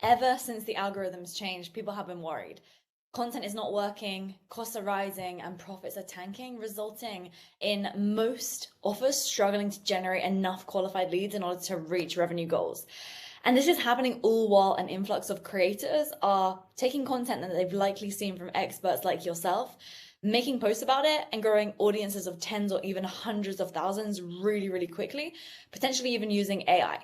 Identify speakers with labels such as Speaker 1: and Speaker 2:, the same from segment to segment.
Speaker 1: ever since the algorithms changed, people have been worried. Content is not working, costs are rising, and profits are tanking, resulting in most offers struggling to generate enough qualified leads in order to reach revenue goals. And this is happening all while an influx of creators are taking content that they've likely seen from experts like yourself, making posts about it, and growing audiences of tens or even hundreds of thousands really, really quickly, potentially even using AI.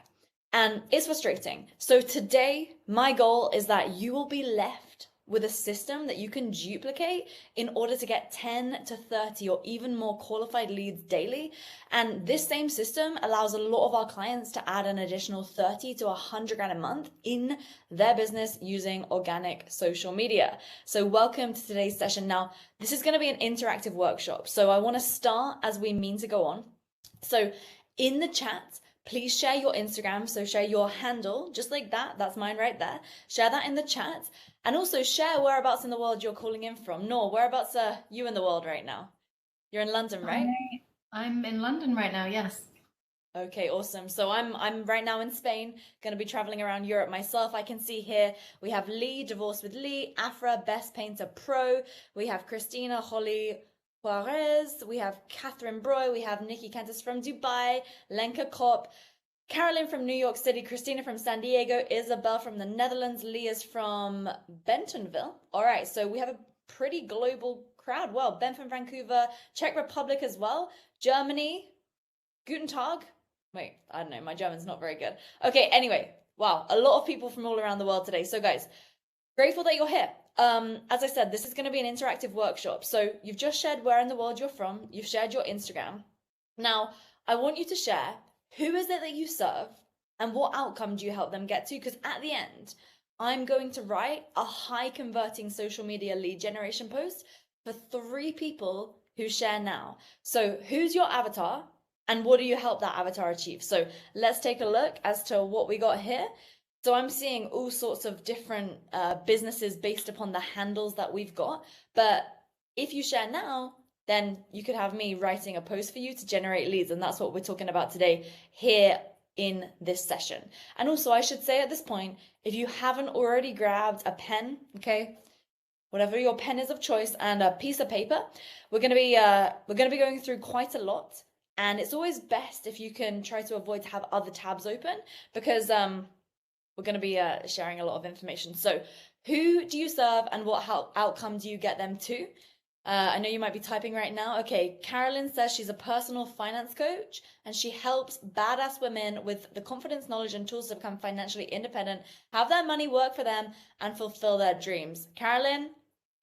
Speaker 1: And it's frustrating. So today, my goal is that you will be left with a system that you can duplicate in order to get 10 to 30 or even more qualified leads daily. And this same system allows a lot of our clients to add an additional 30 to 100 grand a month in their business using organic social media. So welcome to today's session. Now, this is going to be an interactive workshop. So I want to start as we mean to go on. So in the chat, please share your Instagram. So share your handle, just like that. That's mine right there. Share that in the chat. And also share whereabouts in the world you're calling in from. Noor, whereabouts are you in the world right now? You're in London, right?
Speaker 2: I'm in London right now, yes.
Speaker 1: Okay, awesome. So I'm right now in Spain, going to be traveling around Europe myself. I can see here we have Lee, Divorce with Lee, Afra, Best Painter Pro. We have Christina, Holly, Juarez. We have Catherine Broy. We have Nikki Cantus from Dubai, Lenka Kopp, Carolyn from New York City, Christina from San Diego, Isabel from the Netherlands, Leah's from Bentonville. All right, so we have a pretty global crowd. Well, Ben from Vancouver, Czech Republic as well, Germany, Guten Tag. Wait, I don't know, my German's not very good. Okay, anyway, wow, a lot of people from all around the world today. So guys, grateful that you're here. As I said, this is going to be an interactive workshop. So you've just shared where in the world you're from. You've shared your Instagram. Now, I want you to share who is it that you serve and what outcome do you help them get to? Because at the end, I'm going to write a high converting social media lead generation post for 3 people who share now. So who's your avatar and what do you help that avatar achieve? So let's take a look as to what we got here. So I'm seeing all sorts of different businesses based upon the handles that we've got. But if you share now, then you could have me writing a post for you to generate leads. And that's what we're talking about today here in this session. And also I should say at this point, if you haven't already grabbed a pen, okay, whatever your pen is of choice, and a piece of paper, we're going to be going through quite a lot. And it's always best if you can try to avoid to have other tabs open, because we're going to be sharing a lot of information. So who do you serve and what outcome do you get them to? I know you might be typing right now. Okay, Carolyn says she's a personal finance coach and she helps badass women with the confidence, knowledge, and tools to become financially independent, have their money work for them, and fulfill their dreams. Carolyn,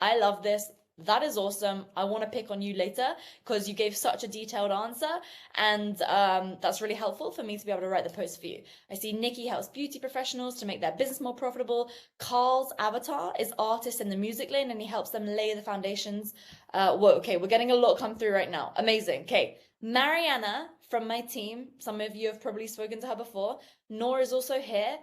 Speaker 1: I love this. That is awesome. I want to pick on you later because you gave such a detailed answer, and that's really helpful for me to be able to write the post for you. I see Nikki helps beauty professionals to make their business more profitable. Carl's avatar is artists in the music lane and he helps them lay the foundations. Whoa, okay, we're getting a lot come through right now. Amazing. Okay, Mariana from my team, some of you have probably spoken to her before. Nora is also here.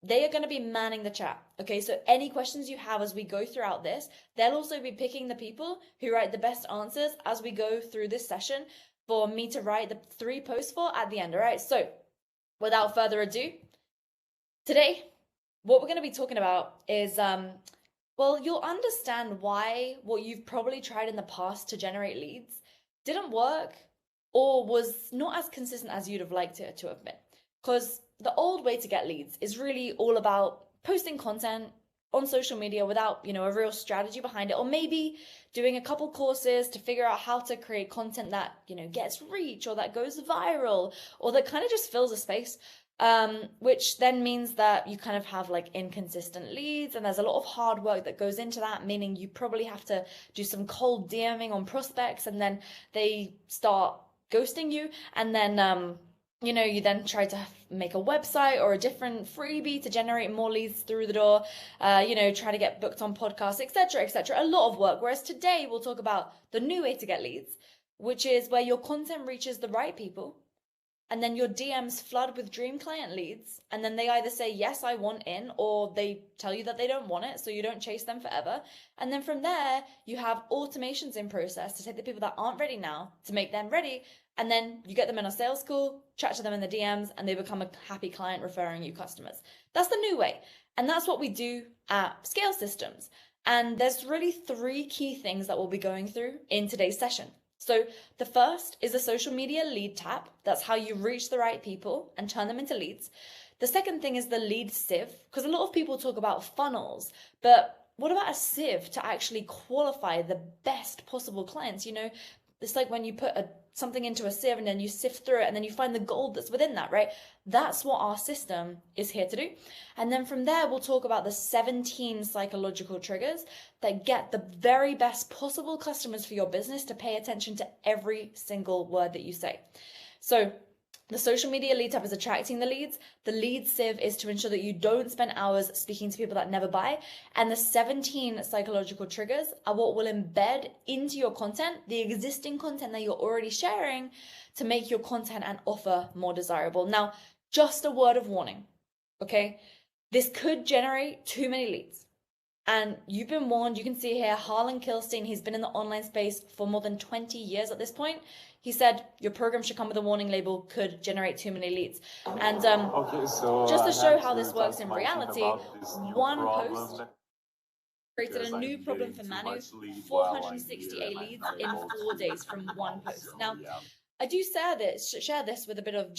Speaker 1: They are going to be manning the chat. Okay, so any questions you have as we go throughout this, they'll also be picking the people who write the best answers as we go through this session for me to write the 3 posts for at the end. All right, so without further ado, today, what we're going to be talking about is, well, you'll understand why what you've probably tried in the past to generate leads didn't work or was not as consistent as you'd have liked it to have been. Because the old way to get leads is really all about posting content on social media without, a real strategy behind it, or maybe doing a couple courses to figure out how to create content that, gets reach or that goes viral or that kind of just fills a space, which then means that you kind of have like inconsistent leads, and there's a lot of hard work that goes into that, meaning you probably have to do some cold DMing on prospects and then they start ghosting you, and then you then try to make a website or a different freebie to generate more leads through the door, try to get booked on podcasts, etc., etc. A lot of work. Whereas today we'll talk about the new way to get leads, which is where your content reaches the right people, and then your DMs flood with dream client leads, and then they either say, yes, I want in, or they tell you that they don't want it, so you don't chase them forever. And then from there, you have automations in process to take the people that aren't ready now to make them ready, and then you get them in a sales call, chat to them in the DMs, and they become a happy client referring you customers. That's the new way. And that's what we do at Scale Systems. And there's really three key things that we'll be going through in today's session. So the first is a social media lead tap. That's how you reach the right people and turn them into leads. The second thing is the lead sieve, because a lot of people talk about funnels, but what about a sieve to actually qualify the best possible clients? It's like when you put something into a sieve and then you sift through it and then you find the gold that's within that, right? That's what our system is here to do. And then from there, we'll talk about the 17 psychological triggers that get the very best possible customers for your business to pay attention to every single word that you say. So the social media lead tap is attracting the leads. The lead sieve is to ensure that you don't spend hours speaking to people that never buy. And the 17 psychological triggers are what will embed into your content, the existing content that you're already sharing, to make your content and offer more desirable. Now, just a word of warning, okay? This could generate too many leads. And you've been warned. You can see here, Harlan Kilstein, he's been in the online space for more than 20 years at this point. He said your program should come with a warning label, could generate too many leads. And just to show how this works in reality, one post created a new problem for Manu, 468 leads in 4 days from one post. Now, I do share this with a bit of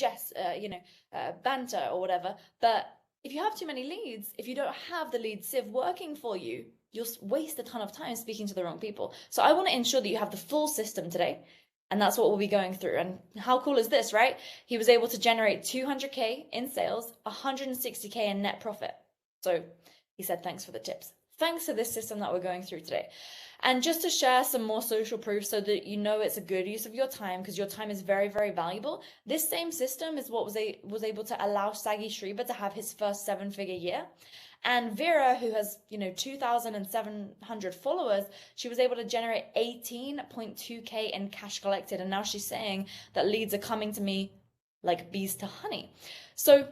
Speaker 1: banter or whatever, but if you have too many leads, if you don't have the lead sieve working for you, you'll waste a ton of time speaking to the wrong people. So I want to ensure that you have the full system today. And that's what we'll be going through. And how cool is this, right? He was able to generate 200K in sales, 160K in net profit. So he said, thanks for the tips. Thanks to this system that we're going through today. And just to share some more social proof so that you know it's a good use of your time, because your time is very, very valuable. This same system is what was able to allow Sagi Shriba to have his first 7-figure year. And Vera, who has, 2,700 followers, she was able to generate 18.2K in cash collected. And now she's saying that leads are coming to me like bees to honey. So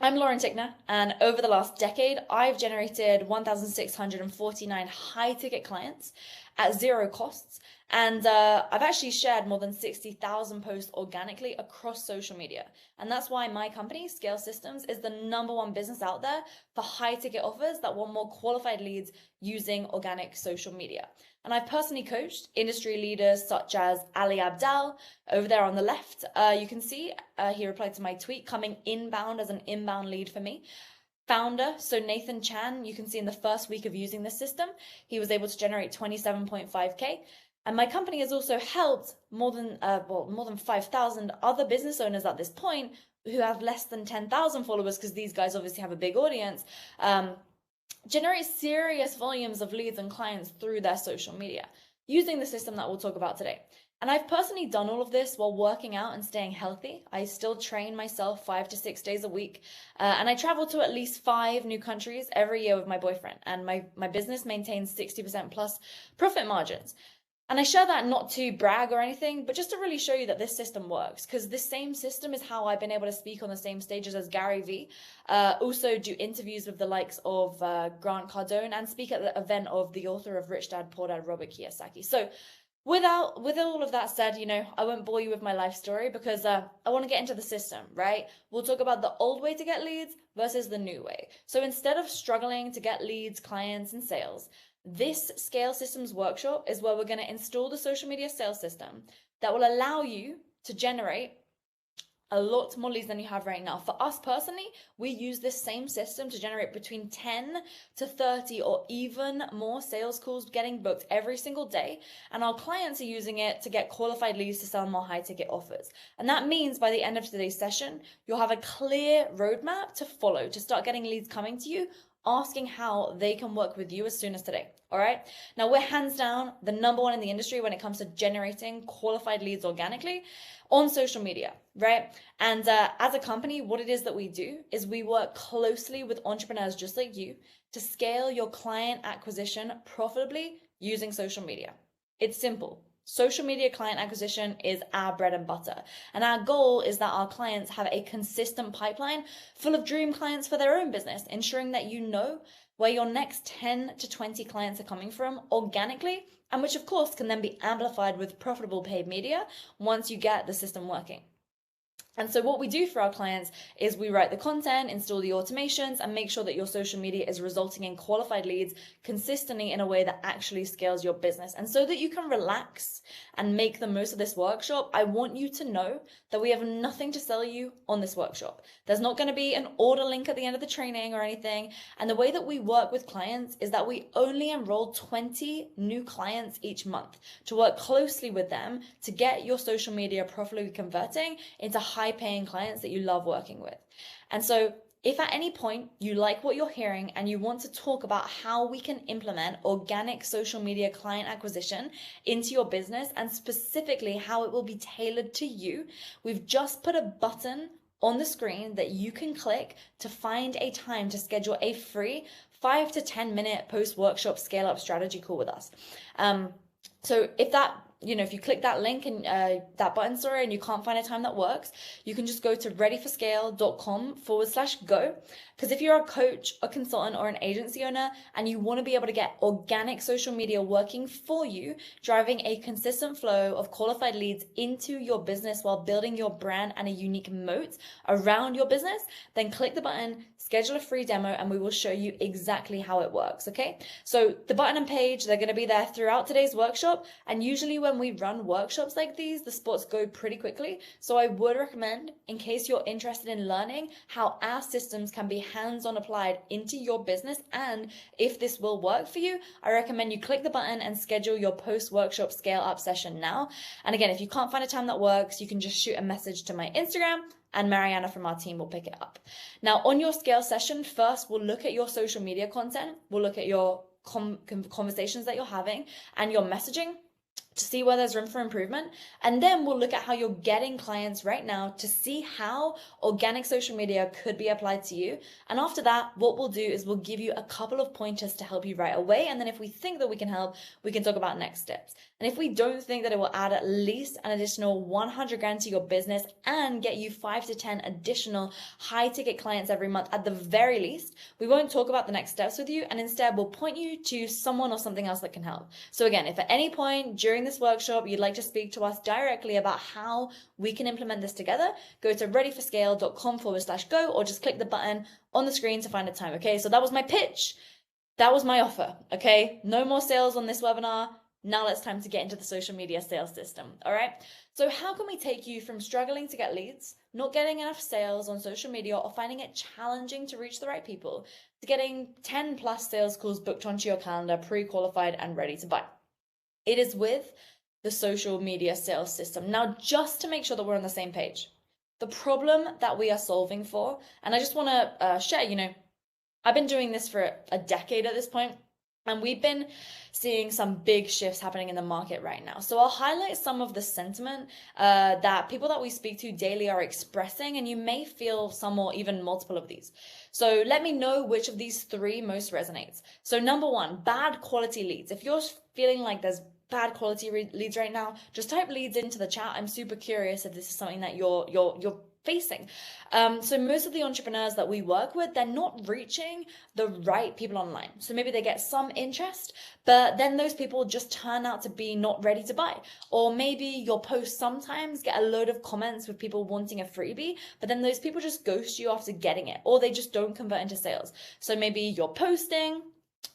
Speaker 1: I'm Lauren Tickner, and over the last decade, I've generated 1,649 high-ticket clients at zero costs. And I've actually shared more than 60,000 posts organically across social media. And that's why my company, Scale Systems, is the #1 business out there for high-ticket offers that want more qualified leads using organic social media. And I've personally coached industry leaders such as Ali Abdal. Over there on the left, you can see he replied to my tweet, coming inbound as an inbound lead for me. Founder, so Nathan Chan, you can see in the first week of using this system, he was able to generate 27.5K. And my company has also helped more than 5,000 other business owners at this point who have less than 10,000 followers, because these guys obviously have a big audience, generate serious volumes of leads and clients through their social media using the system that we'll talk about today. And I've personally done all of this while working out and staying healthy. I still train myself 5 to 6 days a week. And I travel to at least 5 new countries every year with my boyfriend. And my business maintains 60% plus profit margins. And I share that not to brag or anything, but just to really show you that this system works, because this same system is how I've been able to speak on the same stages as Gary Vee, also do interviews with the likes of Grant Cardone, and speak at the event of the author of Rich Dad, Poor Dad, Robert Kiyosaki. So with all of that said, I won't bore you with my life story, because I want to get into the system, right? We'll talk about the old way to get leads versus the new way. So instead of struggling to get leads, clients, and sales, this Scale Systems workshop is where we're going to install the social media sales system that will allow you to generate a lot more leads than you have right now. For us personally, we use this same system to generate between 10 to 30 or even more sales calls getting booked every single day. And our clients are using it to get qualified leads to sell more high ticket offers. And that means by the end of today's session, you'll have a clear roadmap to follow to start getting leads coming to you, asking how they can work with you as soon as today. All right. Now, we're hands down the #1 in the industry when it comes to generating qualified leads organically on social media, right? And as a company, what it is that we do is we work closely with entrepreneurs just like you to scale your client acquisition profitably using social media. It's simple. Social media client acquisition is our bread and butter. And our goal is that our clients have a consistent pipeline full of dream clients for their own business, ensuring that you know where your next 10 to 20 clients are coming from organically, and which of course can then be amplified with profitable paid media once you get the system working. And so what we do for our clients is we write the content, install the automations, and make sure that your social media is resulting in qualified leads consistently in a way that actually scales your business. And so that you can relax and make the most of this workshop, I want you to know that we have nothing to sell you on this workshop. There's not going to be an order link at the end of the training or anything. And the way that we work with clients is that we only enroll 20 new clients each month to work closely with them to get your social media properly converting into high paying clients that you love working with. And so if at any point you like what you're hearing and you want to talk about how we can implement organic social media client acquisition into your business, and specifically how it will be tailored to you, we've just put a button on the screen that you can click to find a time to schedule a free 5 to 10 minute post workshop scale up strategy call with us. So if you click that link and that button, and you can't find a time that works, you can just go to readyforscale.com/go. Because if you're a coach, a consultant, or an agency owner, and you want to be able to get organic social media working for you, driving a consistent flow of qualified leads into your business while building your brand and a unique moat around your business, then click the button, schedule a free demo, and we will show you exactly how it works, okay? So the button and page, they're going to be there throughout today's workshop, and usually when we run workshops like these, the spots go pretty quickly. So I would recommend, in case you're interested in learning how our systems can be hands-on applied into your business, and if this will work for you, I recommend you click the button and schedule your post-workshop scale-up session now. And again, if you can't find a time that works, you can just shoot a message to my Instagram, and Mariana from our team will pick it up. Now, on your scale session, first we'll look at your social media content. We'll look at your conversations that you're having and your messaging to see where there's room for improvement. And then we'll look at how you're getting clients right now to see how organic social media could be applied to you. And after that, what we'll do is we'll give you a couple of pointers to help you right away. And then if we think that we can help, we can talk about next steps. And if we don't think that it will add at least an additional 100 grand to your business and get you 5 to 10 additional high ticket clients every month at the very least, we won't talk about the next steps with you. And instead we'll point you to someone or something else that can help. So again, if at any point during this workshop you'd like to speak to us directly about how we can implement this together, go to readyforscale.com/go, or just click the button on the screen to find a time. Okay, so that was my pitch. That was my offer. Okay, no more sales on this webinar. Now it's time to get into the social media sales system. All right. So how can we take you from struggling to get leads, not getting enough sales on social media, or finding it challenging to reach the right people, to getting 10 plus sales calls booked onto your calendar, pre-qualified and ready to buy? It is with the social media sales system. Now, just to make sure that we're on the same page, the problem that we are solving for, and I just want to share, I've been doing this for a decade at this point, and we've been seeing some big shifts happening in the market right now. So I'll highlight some of the sentiment that people that we speak to daily are expressing, and you may feel some or even multiple of these. So let me know which of these three most resonates. So number one, bad quality leads. If you're feeling like there's bad quality leads right now, just type leads into the chat. I'm super curious if this is something that you're facing. So most of the entrepreneurs that we work with, they're not reaching the right people online. So maybe they get some interest, but then those people just turn out to be not ready to buy. Or maybe your posts sometimes get a load of comments with people wanting a freebie, but then those people just ghost you after getting it, or they just don't convert into sales. So maybe you're posting,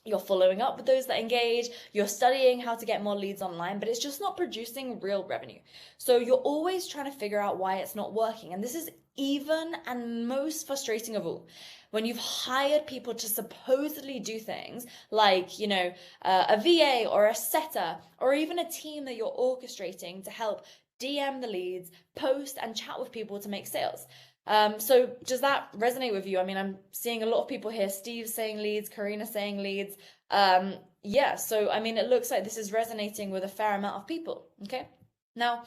Speaker 1: you're following up with those that engage, you're studying how to get more leads online, but it's just not producing real revenue. So you're always trying to figure out why it's not working. And this is even and most frustrating of all, when you've hired people to supposedly do things like, a VA or a setter, or even a team that you're orchestrating to help DM the leads, post and chat with people to make sales. So does that resonate with you? I mean, I'm seeing a lot of people here, Steve saying leads, Karina saying leads. Yeah, so I mean, it looks like this is resonating with a fair amount of people, okay? Now,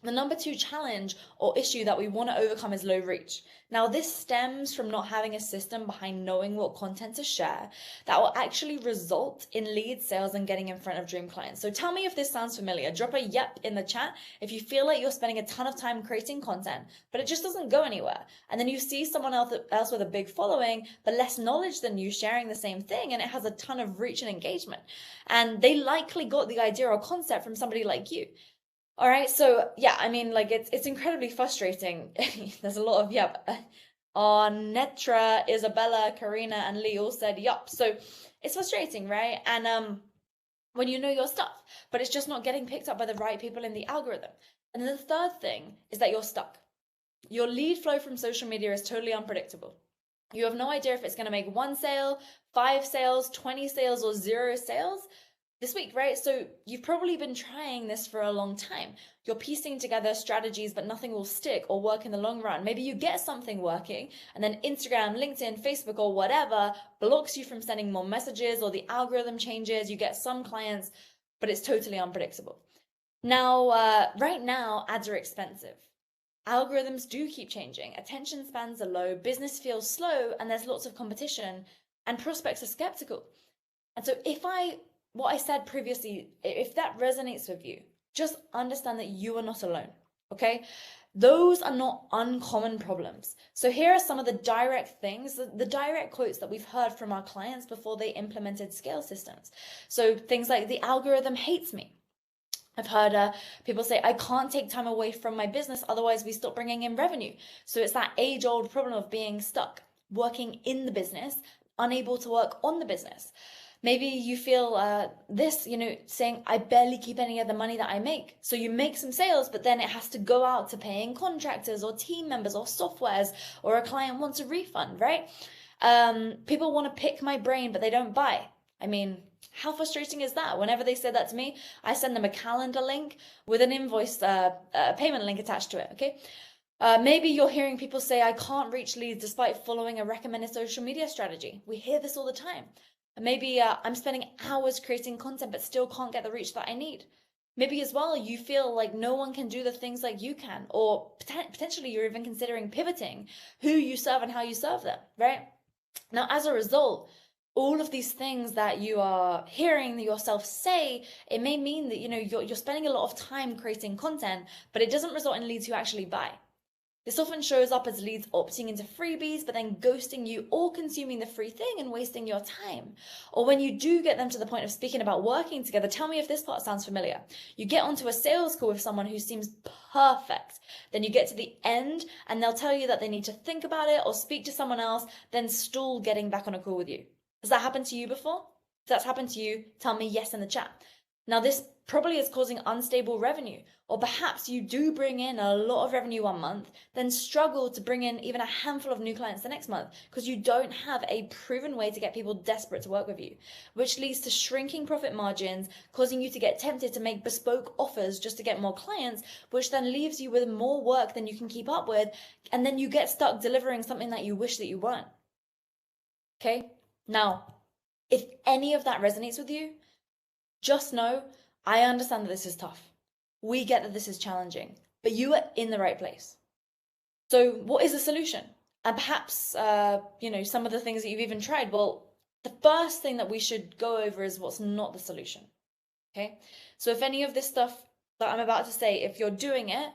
Speaker 1: the number two challenge or issue that we want to overcome is low reach. Now, this stems from not having a system behind knowing what content to share that will actually result in lead sales and getting in front of dream clients. So tell me if this sounds familiar. Drop a yep in the chat if you feel like you're spending a ton of time creating content, but it just doesn't go anywhere. And then you see someone else with a big following, but less knowledge than you, sharing the same thing, and it has a ton of reach and engagement. And they likely got the idea or concept from somebody like you. All right, so yeah, I mean, like it's incredibly frustrating. There's a lot of yep. Netra, Isabella, Karina, and Lee all said yup. So it's frustrating, right? And when you know your stuff, but it's just not getting picked up by the right people in the algorithm. And then the third thing is that you're stuck. Your lead flow from social media is totally unpredictable. You have no idea if it's going to make one sale, 5 sales, 20 sales, or 0 sales this week, right? So you've probably been trying this for a long time. You're piecing together strategies, but nothing will stick or work in the long run. Maybe you get something working, and then Instagram, LinkedIn, Facebook, or whatever blocks you from sending more messages, or the algorithm changes. You get some clients, but it's totally unpredictable. Now, right now, ads are expensive. Algorithms do keep changing. Attention spans are low, business feels slow, and there's lots of competition, and prospects are skeptical. And so what I said previously, if that resonates with you, just understand that you are not alone, okay? Those are not uncommon problems. So here are some of the direct things, the direct quotes that we've heard from our clients before they implemented scale systems. So things like, the algorithm hates me. I've heard people say, I can't take time away from my business, otherwise we stop bringing in revenue. So it's that age-old problem of being stuck, working in the business, unable to work on the business. Maybe you feel saying, I barely keep any of the money that I make. So you make some sales, but then it has to go out to paying contractors or team members or softwares, or a client wants a refund, right? People want to pick my brain, but they don't buy. I mean, how frustrating is that? Whenever they say that to me, I send them a calendar link with an invoice, payment link attached to it, okay? Maybe you're hearing people say, I can't reach leads despite following a recommended social media strategy. We hear this all the time. Maybe I'm spending hours creating content but still can't get the reach that I need. Maybe as well, you feel like no one can do the things like you can, or potentially you're even considering pivoting who you serve and how you serve them, right? Now, as a result, all of these things that you are hearing yourself say, it may mean that you're spending a lot of time creating content, but it doesn't result in leads who actually buy. This often shows up as leads opting into freebies, but then ghosting you or consuming the free thing and wasting your time. Or when you do get them to the point of speaking about working together, tell me if this part sounds familiar. You get onto a sales call with someone who seems perfect. Then you get to the end and they'll tell you that they need to think about it or speak to someone else, then stall getting back on a call with you. Has that happened to you before? If that's happened to you, tell me yes in the chat. Now, this probably is causing unstable revenue, or perhaps you do bring in a lot of revenue one month, then struggle to bring in even a handful of new clients the next month because you don't have a proven way to get people desperate to work with you, which leads to shrinking profit margins, causing you to get tempted to make bespoke offers just to get more clients, which then leaves you with more work than you can keep up with, and then you get stuck delivering something that you wish that you weren't. Okay? Now, if any of that resonates with you, just know, I understand that this is tough. We get that this is challenging, but you are in the right place. So what is the solution? And perhaps, some of the things that you've even tried. Well, the first thing that we should go over is what's not the solution. Okay? So if any of this stuff that I'm about to say, if you're doing it,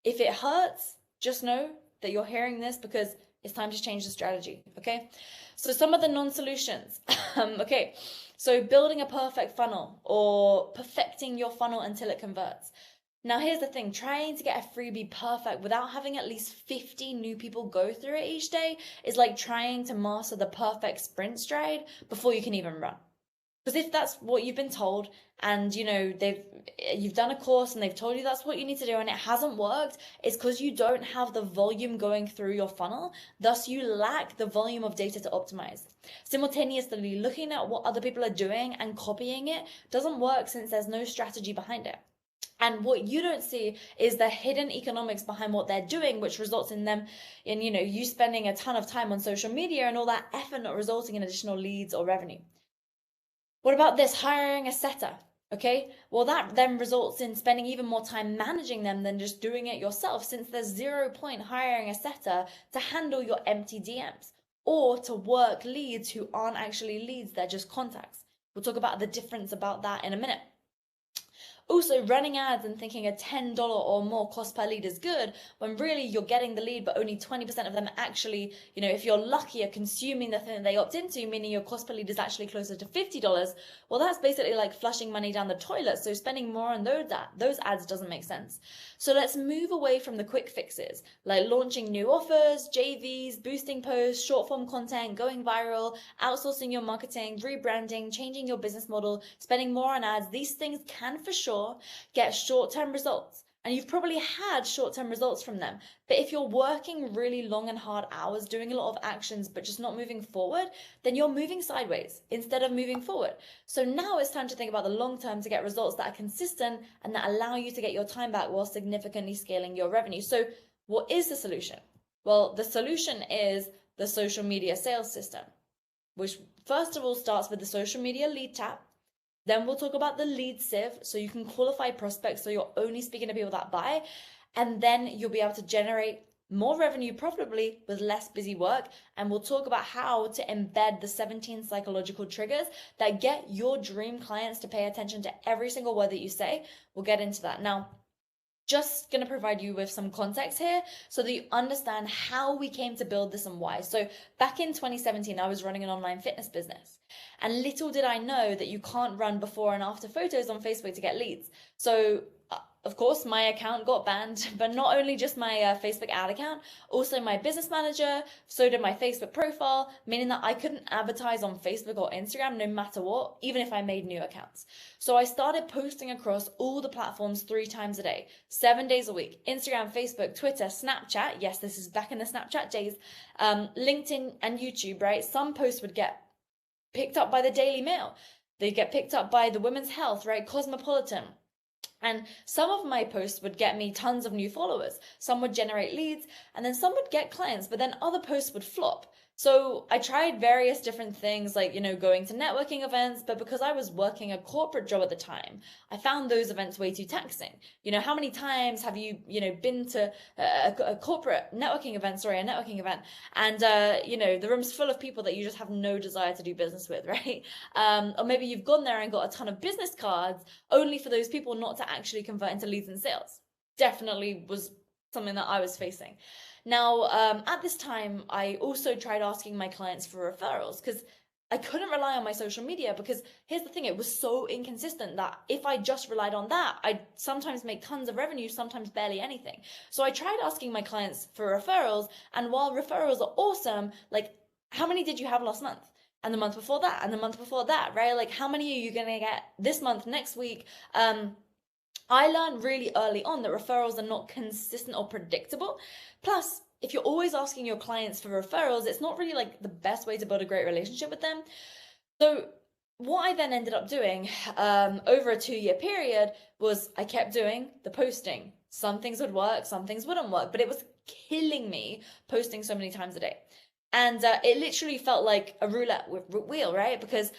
Speaker 1: if it hurts, just know that you're hearing this because it's time to change the strategy. Okay? So some of the non-solutions. Okay. So building a perfect funnel or perfecting your funnel until it converts. Now, here's the thing. Trying to get a freebie perfect without having at least 50 new people go through it each day is like trying to master the perfect sprint stride before you can even run. Because if that's what you've been told and, you've done a course and they've told you that's what you need to do and it hasn't worked, it's because you don't have the volume going through your funnel. Thus, you lack the volume of data to optimize. Simultaneously, looking at what other people are doing and copying it doesn't work since there's no strategy behind it. And what you don't see is the hidden economics behind what they're doing, which results in them you spending a ton of time on social media and all that effort not resulting in additional leads or revenue. What about this? Hiring a setter. Okay, well, that then results in spending even more time managing them than just doing it yourself, since there's 0 point hiring a setter to handle your empty DMs or to work leads who aren't actually leads, they're just contacts. We'll talk about the difference about that in a minute. Also, running ads and thinking a $10 or more cost per lead is good when really you're getting the lead, but only 20% of them actually, if you're lucky, are consuming the thing that they opt into, meaning your cost per lead is actually closer to $50. Well, that's basically like flushing money down the toilet. So spending more on those ads doesn't make sense. So let's move away from the quick fixes, like launching new offers, JVs, boosting posts, short form content, going viral, outsourcing your marketing, rebranding, changing your business model, spending more on ads. These things can for sure get short-term results. And you've probably had short-term results from them. But if you're working really long and hard hours, doing a lot of actions, but just not moving forward, then you're moving sideways instead of moving forward. So now it's time to think about the long term to get results that are consistent and that allow you to get your time back while significantly scaling your revenue. So what is the solution? Well, the solution is the social media sales system, which first of all starts with the social media lead tab. Then we'll talk about the lead sieve, so you can qualify prospects, so you're only speaking to people that buy, and then you'll be able to generate more revenue profitably with less busy work. And we'll talk about how to embed the 17 psychological triggers that get your dream clients to pay attention to every single word that you say. We'll get into that. Now, just going to provide you with some context here so that you understand how we came to build this and why. So back in 2017, I was running an online fitness business. And little did I know that you can't run before and after photos on Facebook to get leads. So of course, my account got banned, but not only just my Facebook ad account, also my business manager, so did my Facebook profile, meaning that I couldn't advertise on Facebook or Instagram no matter what, even if I made new accounts. So I started posting across all the platforms 3 times a day, 7 days a week: Instagram, Facebook, Twitter, Snapchat. Yes, this is back in the Snapchat days. LinkedIn and YouTube, right? Some posts would get picked up by the Daily Mail. They get picked up by the Women's Health, right? Cosmopolitan. And some of my posts would get me tons of new followers. Some would generate leads, and then some would get clients, but then other posts would flop. So I tried various different things, like, going to networking events, but because I was working a corporate job at the time, I found those events way too taxing. How many times have you, been to a corporate networking event, and, the room's full of people that you just have no desire to do business with, right? Or maybe you've gone there and got a ton of business cards only for those people not to actually convert into leads and sales. Definitely was something that I was facing. Now, at this time, I also tried asking my clients for referrals because I couldn't rely on my social media, because here's the thing, it was so inconsistent that if I just relied on that, I'd sometimes make tons of revenue, sometimes barely anything. So I tried asking my clients for referrals, and while referrals are awesome, like, how many did you have last month? And the month before that, and the month before that, right? Like, how many are you going to get this month, next week? I learned really early on that referrals are not consistent or predictable. Plus, if you're always asking your clients for referrals, it's not really like the best way to build a great relationship with them. So what I then ended up doing over a 2-year period was I kept doing the posting. Some things would work, some things wouldn't work, but it was killing me posting so many times a day. And it literally felt like a roulette wheel, right? Because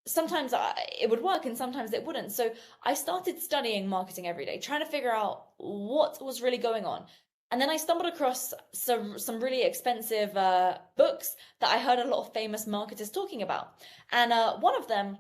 Speaker 1: sometimes it would work and sometimes it wouldn't. So I started studying marketing every day, trying to figure out what was really going on. And then I stumbled across some really expensive books that I heard a lot of famous marketers talking about. And one of them,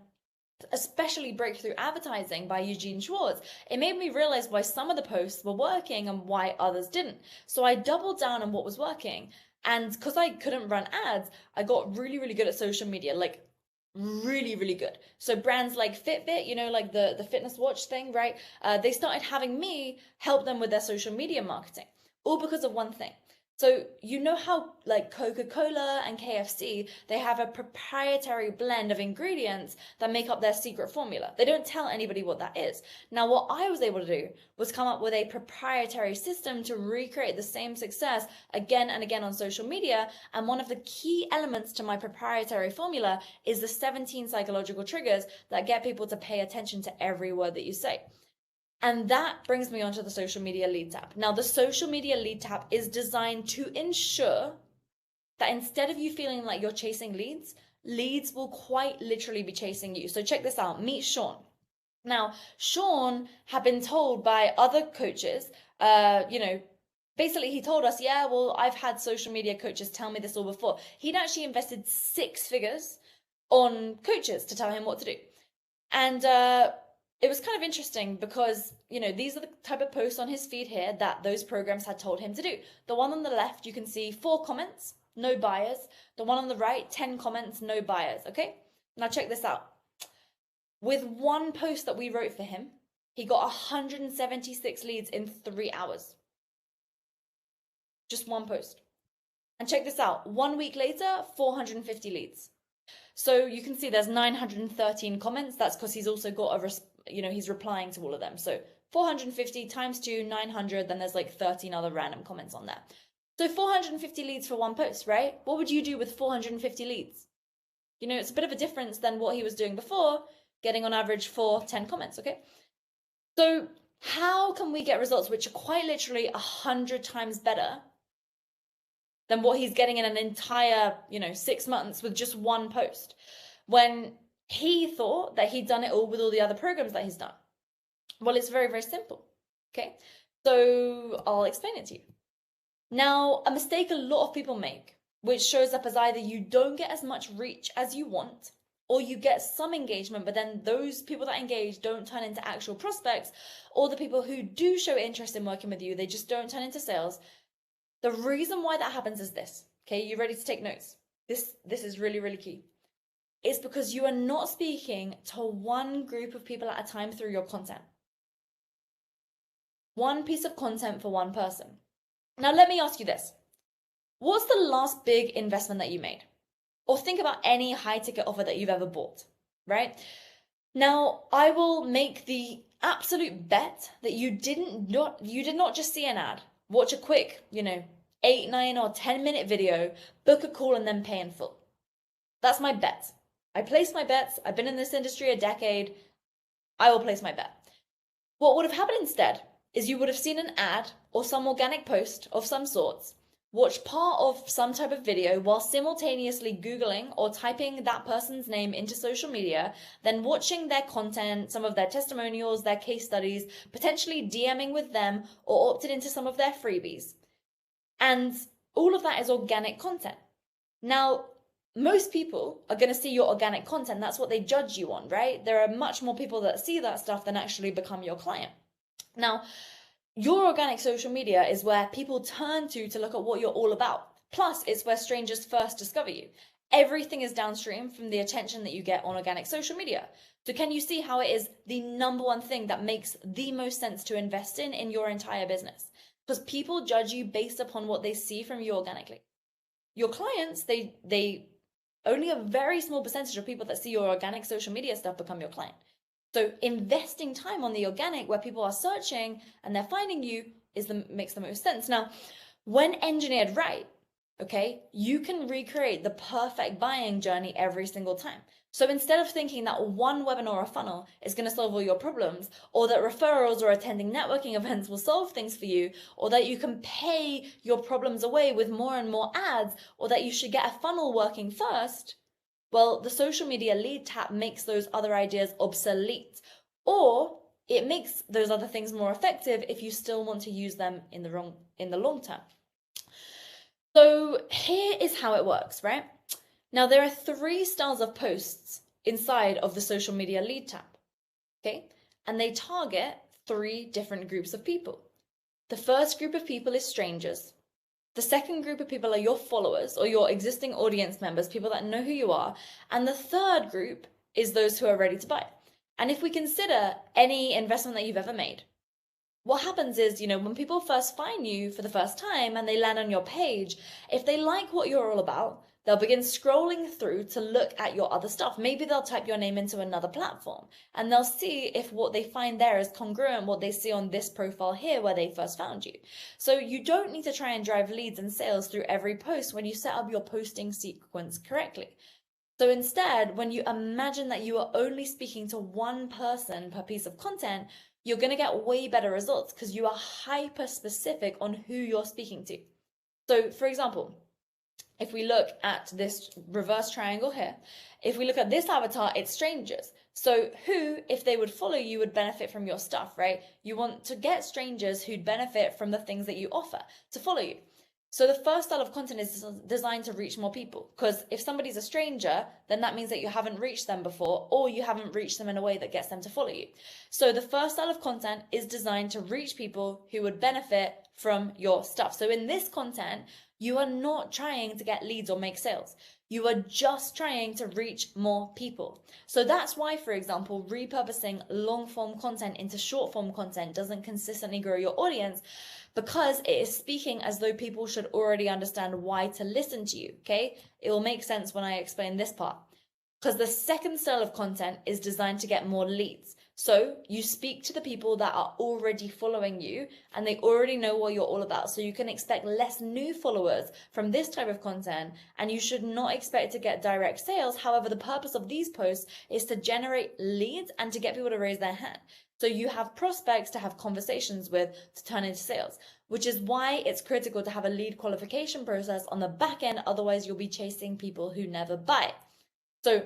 Speaker 1: especially Breakthrough Advertising by Eugene Schwartz, it made me realize why some of the posts were working and why others didn't. So I doubled down on what was working. And because I couldn't run ads, I got really, really good at social media, like really, really good. So brands like Fitbit, like the fitness watch thing, right? They started having me help them with their social media marketing, all because of one thing. So how like Coca-Cola and KFC, they have a proprietary blend of ingredients that make up their secret formula. They don't tell anybody what that is. Now, what I was able to do was come up with a proprietary system to recreate the same success again and again on social media. And one of the key elements to my proprietary formula is the 17 psychological triggers that get people to pay attention to every word that you say. And that brings me onto the social media lead tab. Now, the social media lead tab is designed to ensure that instead of you feeling like you're chasing leads will quite literally be chasing you. So check this out. Meet Sean. Now, Sean had been told by other coaches, basically he told us, yeah, well, I've had social media coaches tell me this all before. He'd actually invested 6 figures on coaches to tell him what to do. And it was kind of interesting because, these are the type of posts on his feed here that those programs had told him to do. The one on the left, you can see 4 comments, no buyers. The one on the right, 10 comments, no buyers. Okay, now check this out. With one post that we wrote for him, he got 176 leads in 3 hours. Just one post. And check this out. 1 week later, 450 leads. So you can see there's 913 comments. That's because he's also got he's replying to all of them. So 450 times 2, 900, then there's like 13 other random comments on there. So 450 leads for one post, right? What would you do with 450 leads? It's a bit of a difference than what he was doing before, getting on average 10 comments, okay? So how can we get results which are quite literally 100 times better than what he's getting in an entire, 6 months with just one post, when he thought that he'd done it all with all the other programs that he's done? Well, it's very, very simple, okay? So I'll explain it to you. Now, a mistake a lot of people make, which shows up as either you don't get as much reach as you want, or you get some engagement, but then those people that engage don't turn into actual prospects, or the people who do show interest in working with you, they just don't turn into sales. The reason why that happens is this, okay? You ready to take notes? This is really, really key. It's because you are not speaking to one group of people at a time through your content. One piece of content for one person. Now, let me ask you this. What's the last big investment that you made? Or think about any high ticket offer that you've ever bought, right? Now, I will make the absolute bet that you did not just see an ad, watch a quick, 8, 9, or 10-minute video, book a call, and then pay in full. That's my bet. I place my bets. I've been in this industry a decade. I will place my bet. What would have happened instead is you would have seen an ad or some organic post of some sorts, watched part of some type of video while simultaneously Googling or typing that person's name into social media, then watching their content, some of their testimonials, their case studies, potentially DMing with them, or opted into some of their freebies. And all of that is organic content. Now, most people are going to see your organic content. That's what they judge you on, right? There are much more people that see that stuff than actually become your client. Now, your organic social media is where people turn to look at what you're all about. Plus, it's where strangers first discover you. Everything is downstream from the attention that you get on organic social media. So can you see how it is the number one thing that makes the most sense to invest in your entire business? Because people judge you based upon what they see from you organically. Your clients, they only a very small percentage of people that see your organic social media stuff become your client. So investing time on the organic where people are searching and they're finding you makes the most sense. Now, when engineered right, okay, you can recreate the perfect buying journey every single time. So instead of thinking that one webinar or funnel is going to solve all your problems, or that referrals or attending networking events will solve things for you, or that you can pay your problems away with more and more ads, or that you should get a funnel working first, well, the social media lead tap makes those other ideas obsolete, or it makes those other things more effective if you still want to use them in the long term. So here is how it works, right? Now, there are 3 styles of posts inside of the social media lead tab, okay? And they target 3 different groups of people. The first group of people is strangers. The second group of people are your followers or your existing audience members, people that know who you are. And the third group is those who are ready to buy. And if we consider any investment that you've ever made, what happens is, when people first find you for the first time and they land on your page, if they like what you're all about, they'll begin scrolling through to look at your other stuff. Maybe they'll type your name into another platform and they'll see if what they find there is congruent what they see on this profile here where they first found you. So you don't need to try and drive leads and sales through every post when you set up your posting sequence correctly. So instead, when you imagine that you are only speaking to one person per piece of content, you're going to get way better results because you are hyper specific on who you're speaking to. So for example, if we look at this reverse triangle here, if we look at this avatar, it's strangers. So who, if they would follow you, would benefit from your stuff, right? You want to get strangers who'd benefit from the things that you offer to follow you. So the first style of content is designed to reach more people, because if somebody's a stranger, then that means that you haven't reached them before, or you haven't reached them in a way that gets them to follow you. So the first style of content is designed to reach people who would benefit from your stuff. So in this content, you are not trying to get leads or make sales. You are just trying to reach more people. So that's why, for example, repurposing long form content into short form content doesn't consistently grow your audience, because it is speaking as though people should already understand why to listen to you, okay? It will make sense when I explain this part. Because the second style of content is designed to get more leads. So you speak to the people that are already following you and they already know what you're all about. So you can expect less new followers from this type of content, and you should not expect to get direct sales. However, the purpose of these posts is to generate leads and to get people to raise their hand. So you have prospects to have conversations with to turn into sales, which is why it's critical to have a lead qualification process on the back end. Otherwise, you'll be chasing people who never buy. So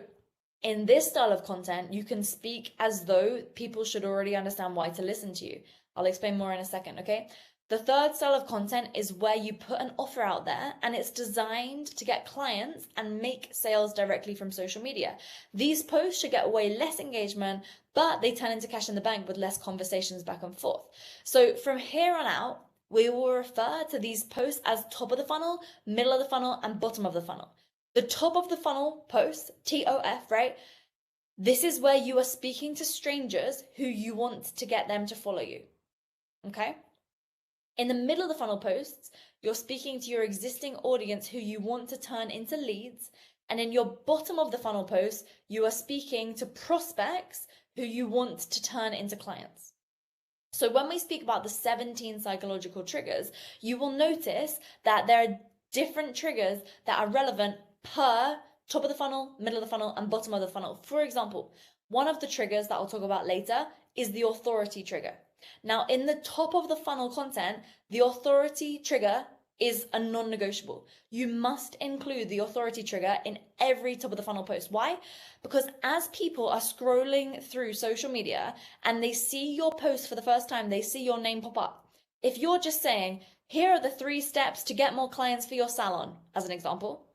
Speaker 1: in this style of content, you can speak as though people should already understand why to listen to you. I'll explain more in a second, okay? The third style of content is where you put an offer out there and it's designed to get clients and make sales directly from social media. These posts should get way less engagement, but they turn into cash in the bank with less conversations back and forth. So from here on out, we will refer to these posts as top of the funnel, middle of the funnel, and bottom of the funnel. The top of the funnel post, TOF, right? This is where you are speaking to strangers who you want to get them to follow you, okay? In the middle of the funnel posts, you're speaking to your existing audience who you want to turn into leads. And in your bottom of the funnel posts, you are speaking to prospects who you want to turn into clients. So when we speak about the 17 psychological triggers, you will notice that there are different triggers that are relevant per top of the funnel, middle of the funnel, and bottom of the funnel. For example, one of the triggers that I'll talk about later is the authority trigger. Now, in the top of the funnel content, the authority trigger is a non-negotiable. You must include the authority trigger in every top of the funnel post. Why? Because as people are scrolling through social media and they see your post for the first time, they see your name pop up. If you're just saying, here are the 3 steps to get more clients for your salon, as an example,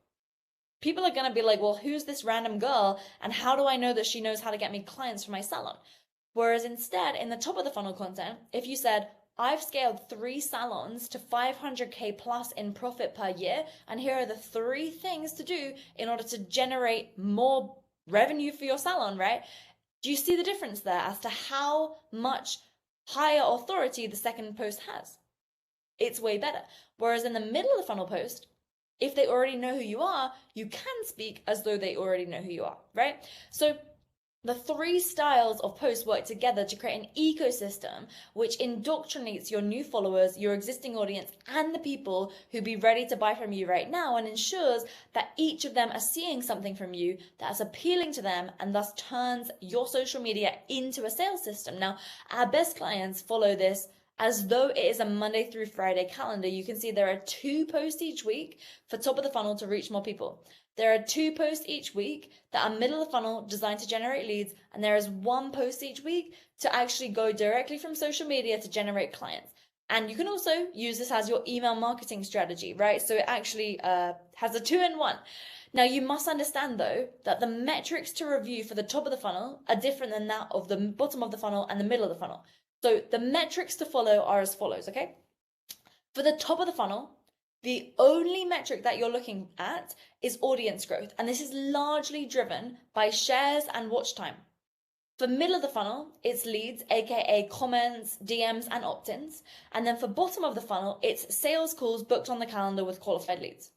Speaker 1: people are going to be like, well, who's this random girl? And how do I know that she knows how to get me clients for my salon? Whereas instead, in the top of the funnel content, if you said, I've scaled 3 salons to 500K plus in profit per year, and here are the 3 things to do in order to generate more revenue for your salon, right? Do you see the difference there as to how much higher authority the second post has? It's way better. Whereas in the middle of the funnel post, if they already know who you are, you can speak as though they already know who you are, right? So the 3 styles of posts work together to create an ecosystem which indoctrinates your new followers, your existing audience, and the people who be ready to buy from you right now, and ensures that each of them are seeing something from you that is appealing to them and thus turns your social media into a sales system. Now, our best clients follow this as though it is a Monday through Friday calendar. You can see there are 2 posts each week for top of the funnel to reach more people. There are 2 posts each week that are middle of the funnel designed to generate leads. And there is 1 post each week to actually go directly from social media to generate clients. And you can also use this as your email marketing strategy, right? So it actually has a 2-in-1. Now, you must understand, though, that the metrics to review for the top of the funnel are different than that of the bottom of the funnel and the middle of the funnel. So the metrics to follow are as follows, okay? For the top of the funnel, the only metric that you're looking at is audience growth. And this is largely driven by shares and watch time. For middle of the funnel, it's leads, aka comments, DMs, and opt-ins. And then for bottom of the funnel, it's sales calls booked on the calendar with qualified leads.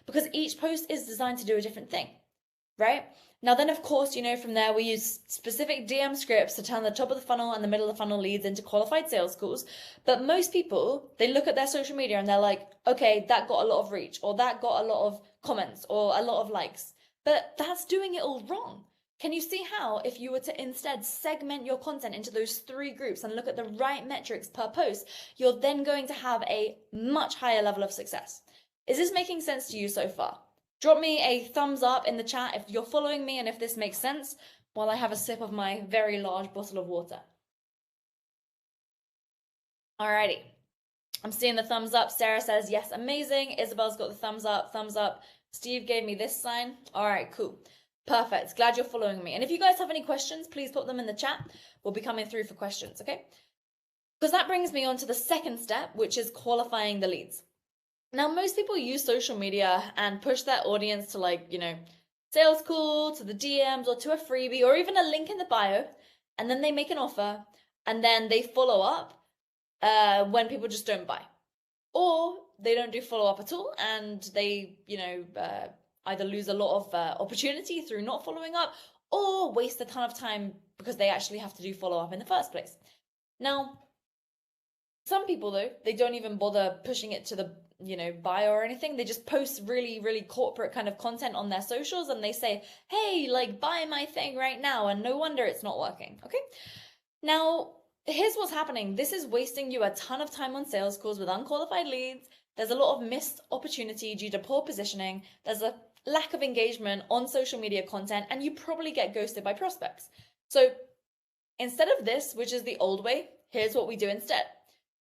Speaker 1: Because each post is designed to do a different thing, right? Now then, of course, you know, from there we use specific DM scripts to turn the top of the funnel and the middle of the funnel leads into qualified sales calls. But most people, they look at their social media and they're like, okay, that got a lot of reach, or that got a lot of comments, or a lot of likes. But that's doing it all wrong. Can you see how, if you were to instead segment your content into those 3 groups and look at the right metrics per post, you're then going to have a much higher level of success. Is this making sense to you so far? Drop me a thumbs up in the chat if you're following me and if this makes sense, while I have a sip of my very large bottle of water. Alrighty. I'm seeing the thumbs up. Sarah says, yes, amazing. Isabel's got the thumbs up, thumbs up. Steve gave me this sign. All right, cool. Perfect. Glad you're following me. And if you guys have any questions, please put them in the chat. We'll be coming through for questions, okay? Because that brings me on to the second step, which is qualifying the leads. Now, most people use social media and push their audience to, like, you know, sales call, to the DMs, or to a freebie, or even a link in the bio, and then they make an offer, and then they follow up when people just don't buy. Or they don't do follow-up at all, and they, you know, either lose a lot of opportunity through not following up, or waste a ton of time because they actually have to do follow-up in the first place. Now, some people, though, they don't even bother pushing it to the, you know, bio or anything. They just post really, really corporate kind of content on their socials, and they say, hey, like, buy my thing right now, and no wonder it's not working, okay? Now, here's what's happening. This is wasting you a ton of time on sales calls with unqualified leads. There's a lot of missed opportunity due to poor positioning. There's a lack of engagement on social media content, and you probably get ghosted by prospects. So instead of this, which is the old way, here's what we do instead.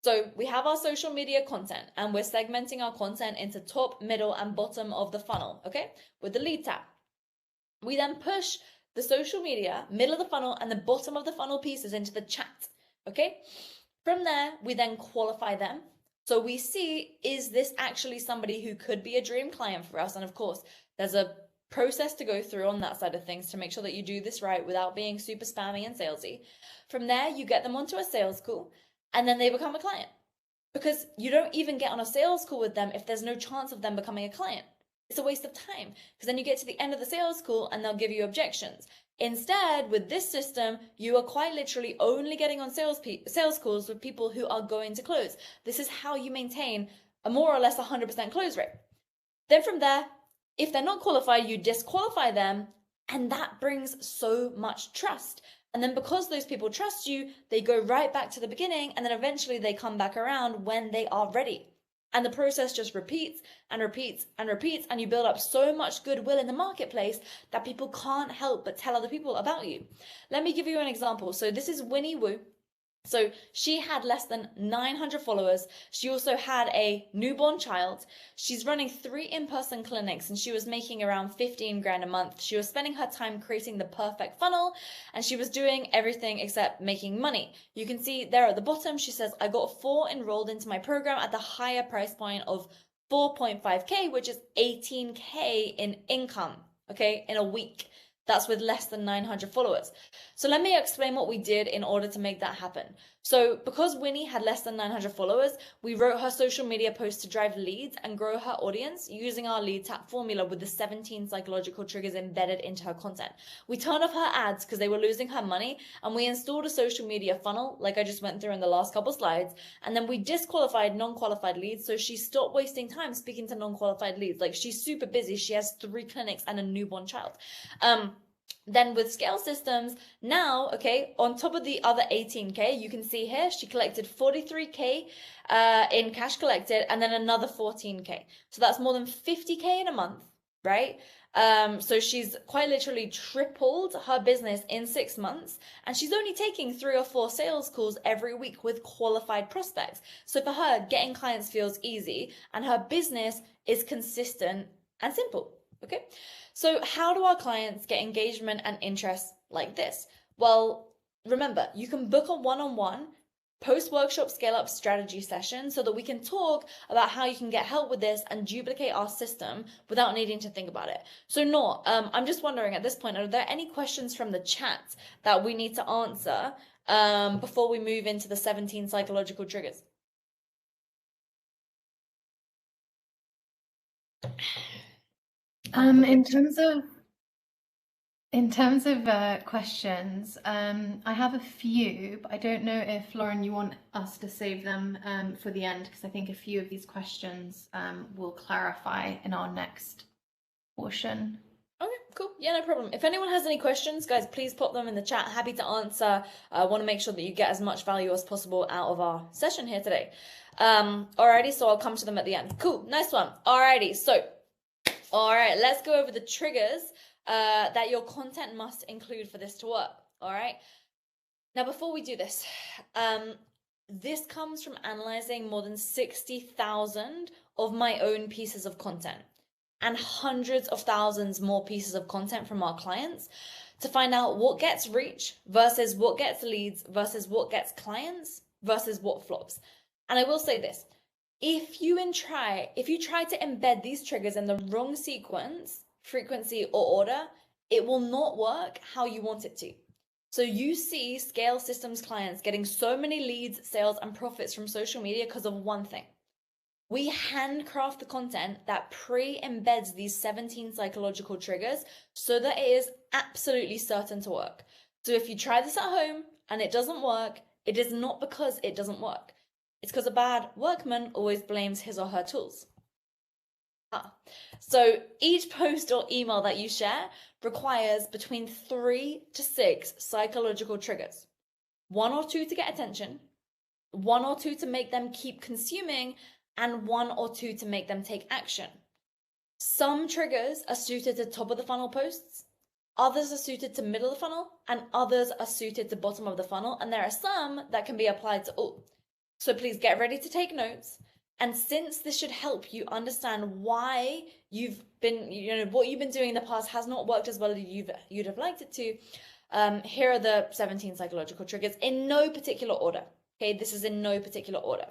Speaker 1: So we have our social media content, and we're segmenting our content into top, middle, and bottom of the funnel, okay? With the lead tab. We then push the social media, middle of the funnel, and the bottom of the funnel pieces into the chat, okay? From there, we then qualify them. So we see, is this actually somebody who could be a dream client for us? And of course, there's a process to go through on that side of things to make sure that you do this right without being super spammy and salesy. From there, you get them onto a sales call, and then they become a client. Because you don't even get on a sales call with them if there's no chance of them becoming a client. It's a waste of time, because then you get to the end of the sales call and they'll give you objections. Instead, with this system, you are quite literally only getting on sales calls with people who are going to close. This is how you maintain a more or less 100% close rate. Then from there, if they're not qualified, you disqualify them, and that brings so much trust. And then because those people trust you, they go right back to the beginning, and then eventually they come back around when they are ready. And the process just repeats and repeats and repeats, and you build up so much goodwill in the marketplace that people can't help but tell other people about you. Let me give you an example. So this is Winnie Wu. So she had less than 900 followers. She also had a newborn child. She's running 3 in-person clinics, and she was making around 15 grand a month. She was spending her time creating the perfect funnel, and she was doing everything except making money. You can see there at the bottom, she says, I got 4 enrolled into my program at the higher price point of 4.5K, which is 18K in income, okay, in a week. That's with less than 900 followers. So let me explain what we did in order to make that happen. So because Winnie had less than 900 followers, we wrote her social media posts to drive leads and grow her audience using our lead tap formula with the 17 psychological triggers embedded into her content. We turned off her ads because they were losing her money, and we installed a social media funnel like I just went through in the last couple slides, and then we disqualified non-qualified leads, so she stopped wasting time speaking to non-qualified leads. Like, she's super busy. She has 3 clinics and a newborn child. Then with scale systems, now, okay, on top of the other 18K, you can see here, she collected 43K in cash collected, and then another 14K. So that's more than 50K in a month, right? So she's quite literally tripled her business in 6 months, and she's only taking 3 or 4 sales calls every week with qualified prospects. So for her, getting clients feels easy, and her business is consistent and simple, okay? So how do our clients get engagement and interest like this? Well, remember, you can book a one-on-one post-workshop scale-up strategy session so that we can talk about how you can get help with this and duplicate our system without needing to think about it. So Noor, I'm just wondering at this point, are there any questions from the chat that we need to answer before we move into the 17 psychological triggers?
Speaker 2: In terms of questions, I have a few, but I don't know if, Lauren, you want us to save them for the end, because I think a few of these questions will clarify in our next portion.
Speaker 1: Okay, cool. Yeah, no problem. If anyone has any questions, guys, please pop them in the chat. Happy to answer. I want to make sure that you get as much value as possible out of our session here today. Alrighty, so I'll come to them at the end. Cool, nice one. Alrighty, so, all right, let's go over the triggers that your content must include for this to work. All right. Now, before we do this, this comes from analyzing more than 60,000 of my own pieces of content and hundreds of thousands more pieces of content from our clients to find out what gets reach versus what gets leads versus what gets clients versus what flops. And I will say this, if you try to embed these triggers in the wrong sequence, frequency, or order, it will not work how you want it to. So you see scale systems clients getting so many leads, sales, and profits from social media because of one thing. We handcraft the content that pre-embeds these 17 psychological triggers so that it is absolutely certain to work. So if you try this at home and it doesn't work, it is not because it doesn't work. It's because a bad workman always blames his or her tools. So each post or email that you share requires between 3 to 6 psychological triggers. 1 or 2 to get attention, 1 or 2 to make them keep consuming, and 1 or 2 to make them take action. Some triggers are suited to top of the funnel posts, others are suited to middle of the funnel, and others are suited to bottom of the funnel, and there are some that can be applied to all. So please get ready to take notes. And since this should help you understand why you've been, what you've been doing in the past has not worked as well as you'd have liked it to, here are the 17 psychological triggers in no particular order. Okay, this is in no particular order.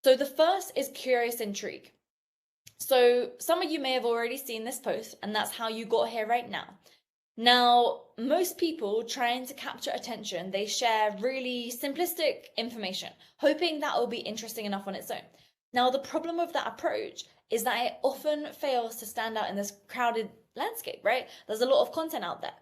Speaker 1: So the first is curious intrigue. So some of you may have already seen this post, and that's how you got here right now. Now, most people trying to capture attention, they share really simplistic information, hoping that will be interesting enough on its own. Now, the problem with that approach is that it often fails to stand out in this crowded landscape, right? There's a lot of content out there.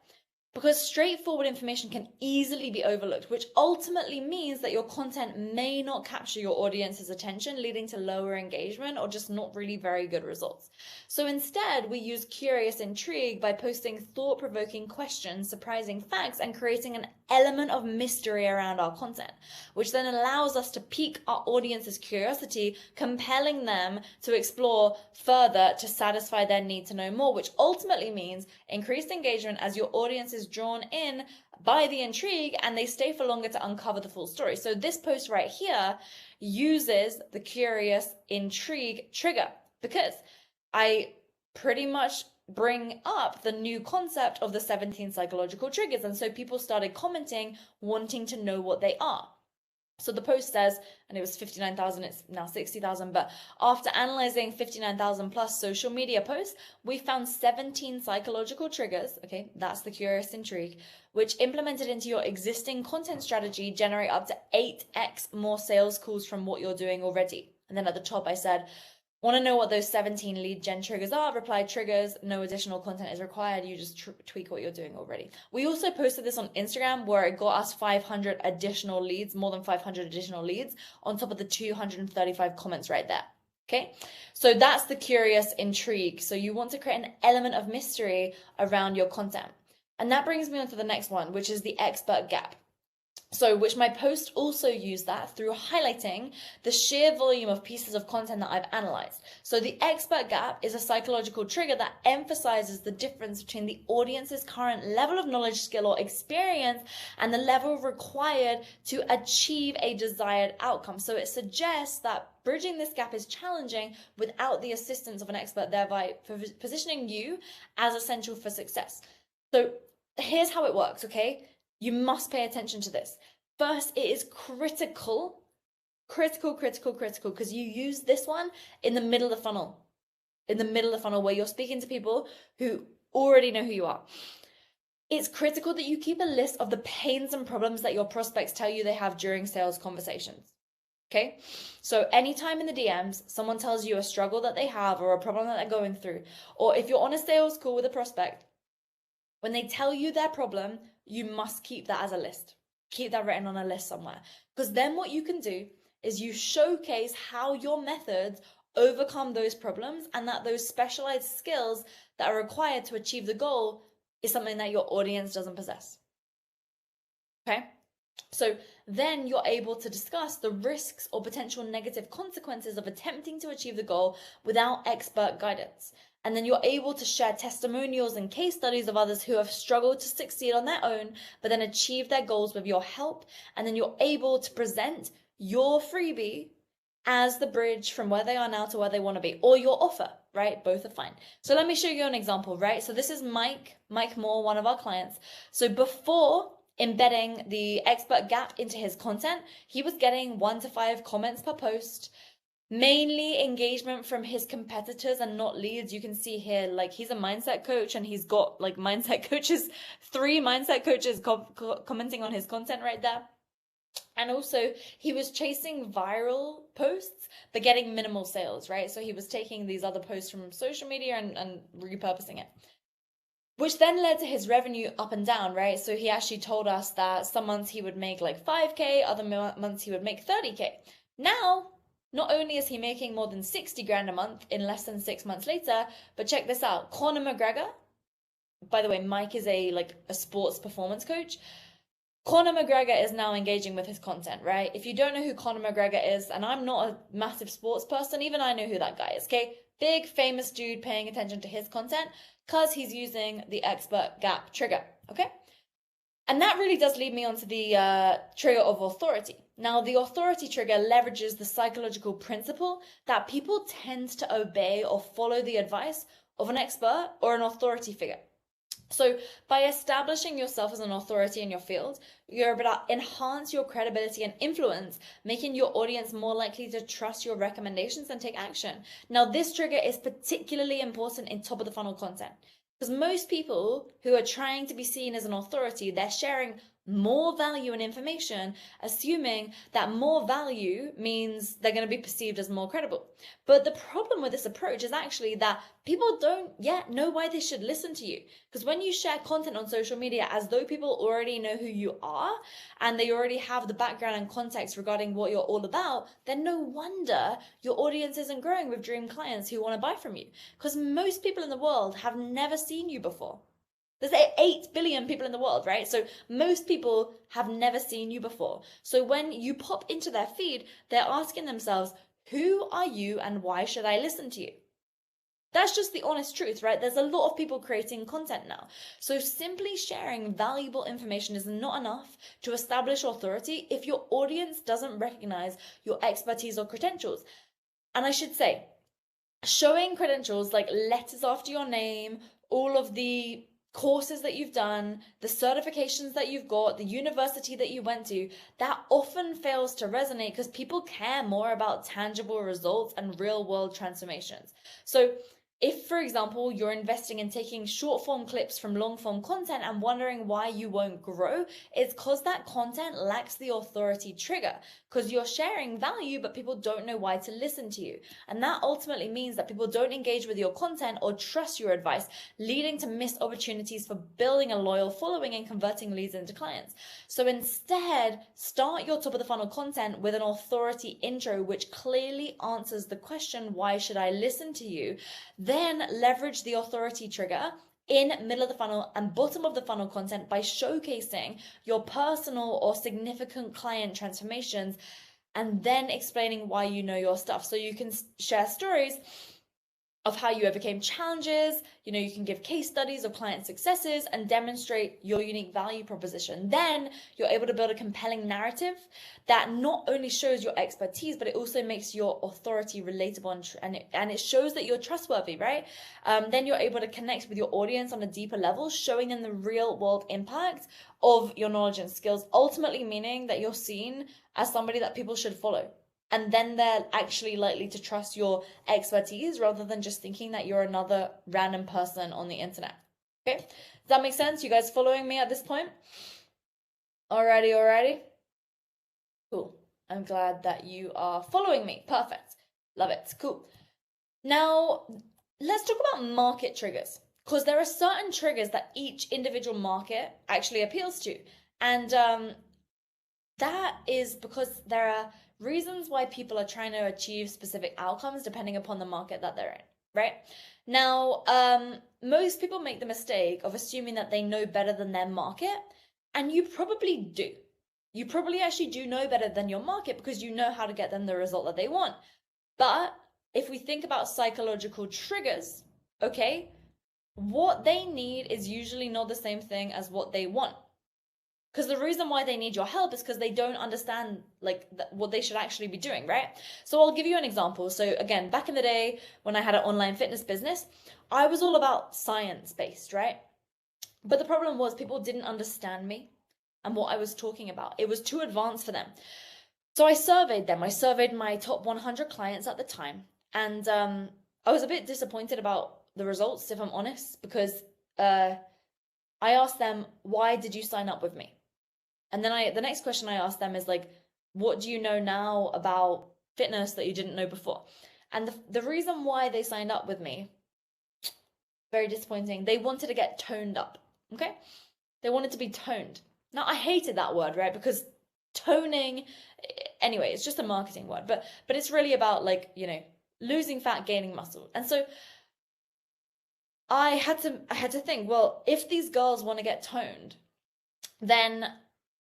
Speaker 1: Because straightforward information can easily be overlooked, which ultimately means that your content may not capture your audience's attention, leading to lower engagement or just not really very good results. So instead, we use curious intrigue by posting thought-provoking questions, surprising facts, and creating an element of mystery around our content, which then allows us to pique our audience's curiosity, compelling them to explore further to satisfy their need to know more, which ultimately means increased engagement as your audience is drawn in by the intrigue and they stay for longer to uncover the full story. So this post right here uses the curious intrigue trigger because I pretty much bring up the new concept of the 17 psychological triggers. And so people started commenting, wanting to know what they are. So the post says, and it was 59,000, it's now 60,000, but after analyzing 59,000 plus social media posts, we found 17 psychological triggers, okay, that's the curious intrigue, which implemented into your existing content strategy generate up to 8x more sales calls from what you're doing already. And then at the top I said, want to know what those 17 lead gen triggers are? Reply triggers, no additional content is required. You just tweak what you're doing already. We also posted this on Instagram where it got us 500 additional leads, more than 500 additional leads on top of the 235 comments right there. Okay, so that's the curious intrigue. So you want to create an element of mystery around your content. And that brings me on to the next one, which is the expert gap. So which my post also used that through highlighting the sheer volume of pieces of content that I've analyzed. So the expert gap is a psychological trigger that emphasizes the difference between the audience's current level of knowledge, skill, or experience and the level required to achieve a desired outcome. So it suggests that bridging this gap is challenging without the assistance of an expert, thereby positioning you as essential for success. So here's how it works, okay? You must pay attention to this. First, it is critical, because you use this one in the middle of the funnel, where you're speaking to people who already know who you are. It's critical that you keep a list of the pains and problems that your prospects tell you they have during sales conversations. Okay, so anytime in the DMs, someone tells you a struggle that they have or a problem that they're going through, or if you're on a sales call with a prospect, when they tell you their problem, you must keep that as a list. Keep that written on a list somewhere. Because then what you can do is you showcase how your methods overcome those problems and that those specialized skills that are required to achieve the goal is something that your audience doesn't possess. Okay? So then you're able to discuss the risks or potential negative consequences of attempting to achieve the goal without expert guidance. And then you're able to share testimonials and case studies of others who have struggled to succeed on their own, but then achieve their goals with your help. And then you're able to present your freebie as the bridge from where they are now to where they want to be, or your offer, right? Both are fine. So let me show you an example, right? So this is Mike Moore, one of our clients. So before embedding the expert gap into his content, he was getting 1 to 5 comments per post, mainly engagement from his competitors and not leads. You can see here, like, he's a mindset coach and he's got like mindset coaches, 3 mindset coaches commenting on his content right there. And also he was chasing viral posts, but getting minimal sales, right? So he was taking these other posts from social media and repurposing it, which then led to his revenue up and down, right? So he actually told us that some months he would make like 5K, other months he would make 30K. Now, not only is he making more than 60 grand a month in less than 6 months later, but check this out. Conor McGregor, by the way, Mike is a sports performance coach. Conor McGregor is now engaging with his content, right? If you don't know who Conor McGregor is, and I'm not a massive sports person, even I know who that guy is, okay? Big, famous dude paying attention to his content because he's using the expert gap trigger, okay? And that really does lead me onto the trigger of authority. Now, the authority trigger leverages the psychological principle that people tend to obey or follow the advice of an expert or an authority figure. So by establishing yourself as an authority in your field, you're able to enhance your credibility and influence, making your audience more likely to trust your recommendations and take action. Now, this trigger is particularly important in top of the funnel content because most people who are trying to be seen as an authority, they're sharing more value and information, assuming that more value means they're going to be perceived as more credible. But the problem with this approach is actually that people don't yet know why they should listen to you. Because when you share content on social media as though people already know who you are and they already have the background and context regarding what you're all about, then no wonder your audience isn't growing with dream clients who want to buy from you. Because most people in the world have never seen you before. There's 8 billion people in the world, right? So most people have never seen you before. So when you pop into their feed, they're asking themselves, who are you and why should I listen to you? That's just the honest truth, right? There's a lot of people creating content now. So simply sharing valuable information is not enough to establish authority if your audience doesn't recognize your expertise or credentials. And I should say, showing credentials like letters after your name, all of the courses that you've done, the certifications that you've got, the university that you went to, that often fails to resonate because people care more about tangible results and real world transformations. So if, for example, you're investing in taking short form clips from long form content and wondering why you won't grow, it's because that content lacks the authority trigger, because you're sharing value, but people don't know why to listen to you. And that ultimately means that people don't engage with your content or trust your advice, leading to missed opportunities for building a loyal following and converting leads into clients. So instead, start your top of the funnel content with an authority intro, which clearly answers the question, why should I listen to you? Then leverage the authority trigger in middle of the funnel and bottom of the funnel content by showcasing your personal or significant client transformations and then explaining why you know your stuff. So you can share stories of how you overcame challenges. You can give case studies of client successes and demonstrate your unique value proposition. Then you're able to build a compelling narrative that not only shows your expertise, but it also makes your authority relatable and it shows that you're trustworthy, right? Then you're able to connect with your audience on a deeper level, showing them the real world impact of your knowledge and skills, ultimately meaning that you're seen as somebody that people should follow. And then they're actually likely to trust your expertise rather than just thinking that you're another random person on the internet. Okay, does that make sense? You guys following me at this point? Alrighty. Cool. I'm glad that you are following me. Perfect. Love it. Cool. Now, let's talk about market triggers, because there are certain triggers that each individual market actually appeals to. And that is because there are reasons why people are trying to achieve specific outcomes depending upon the market that they're in, right? Now, most people make the mistake of assuming that they know better than their market, and you probably do. You probably actually do know better than your market because you know how to get them the result that they want. But if we think about psychological triggers, okay, what they need is usually not the same thing as what they want. Because the reason why they need your help is because they don't understand like what they should actually be doing, right? So I'll give you an example. So again, back in the day when I had an online fitness business, I was all about science-based, right? But the problem was people didn't understand me and what I was talking about. It was too advanced for them. So I surveyed them. I surveyed my top 100 clients at the time. And I was a bit disappointed about the results, if I'm honest, because I asked them, why did you sign up with me? And then the next question I asked them is like, what do you know now about fitness that you didn't know before? And the reason why they signed up with me, very disappointing, they wanted to get toned up, okay? They wanted to be toned. Now, I hated that word, right? Because toning, anyway, it's just a marketing word, but it's really about like, you know, losing fat, gaining muscle. And so I had to think, well, if these girls want to get toned, then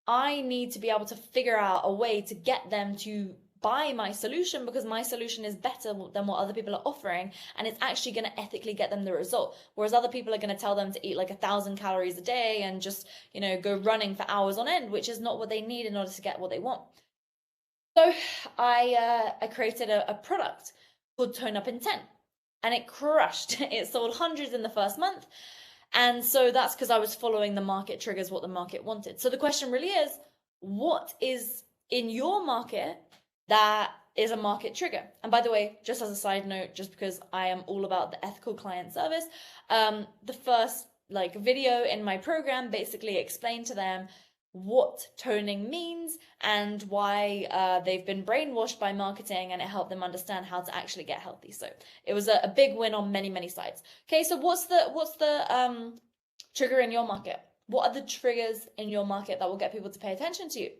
Speaker 1: I need to be able to figure out a way to get them to buy my solution, because my solution is better than what other people are offering, and it's actually going to ethically get them the result. Whereas other people are going to tell them to eat like 1,000 calories a day and just, you know, go running for hours on end, which is not what they need in order to get what they want. So I created a product called Tone Up in 10, and it crushed. It sold hundreds in the first month. And so that's because I was following the market triggers, what the market wanted. So the question really is, what is in your market that is a market trigger? And by the way, just as a side note, just because I am all about the ethical client service, the first like video in my program basically explained to them what toning means and why they've been brainwashed by marketing, and it helped them understand how to actually get healthy. So it was a big win on many sides. Okay, so what's the trigger in your market? What are the triggers in your market that will get people to pay attention to you?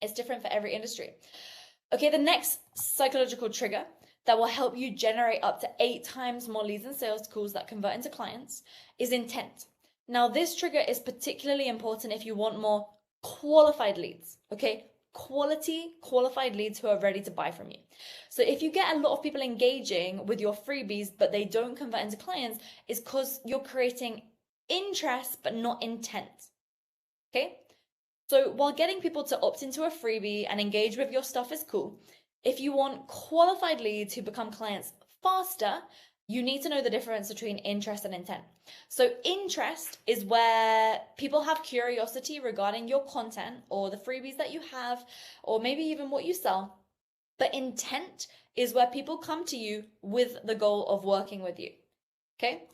Speaker 1: It's different for every industry. Okay, the next psychological trigger that will help you generate up to 8 times more leads and sales calls that convert into clients is intent. Now, this trigger is particularly important if you want more qualified leads, okay? Quality, qualified leads who are ready to buy from you. So if you get a lot of people engaging with your freebies, but they don't convert into clients, it's because you're creating interest, but not intent, okay? So while getting people to opt into a freebie and engage with your stuff is cool, if you want qualified leads who become clients faster, you need to know the difference between interest and intent. So interest is where people have curiosity regarding your content or the freebies that you have, or maybe even what you sell. But intent is where people come to you with the goal of working with you. Okay?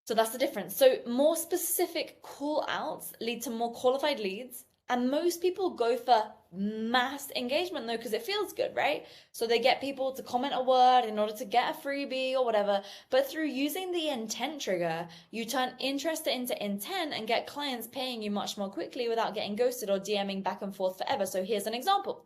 Speaker 1: So that's the difference. So more specific call outs lead to more qualified leads. And most people go for mass engagement though, because it feels good, right? So they get people to comment a word in order to get a freebie or whatever. But through using the intent trigger, you turn interest into intent and get clients paying you much more quickly without getting ghosted or DMing back and forth forever. So here's an example.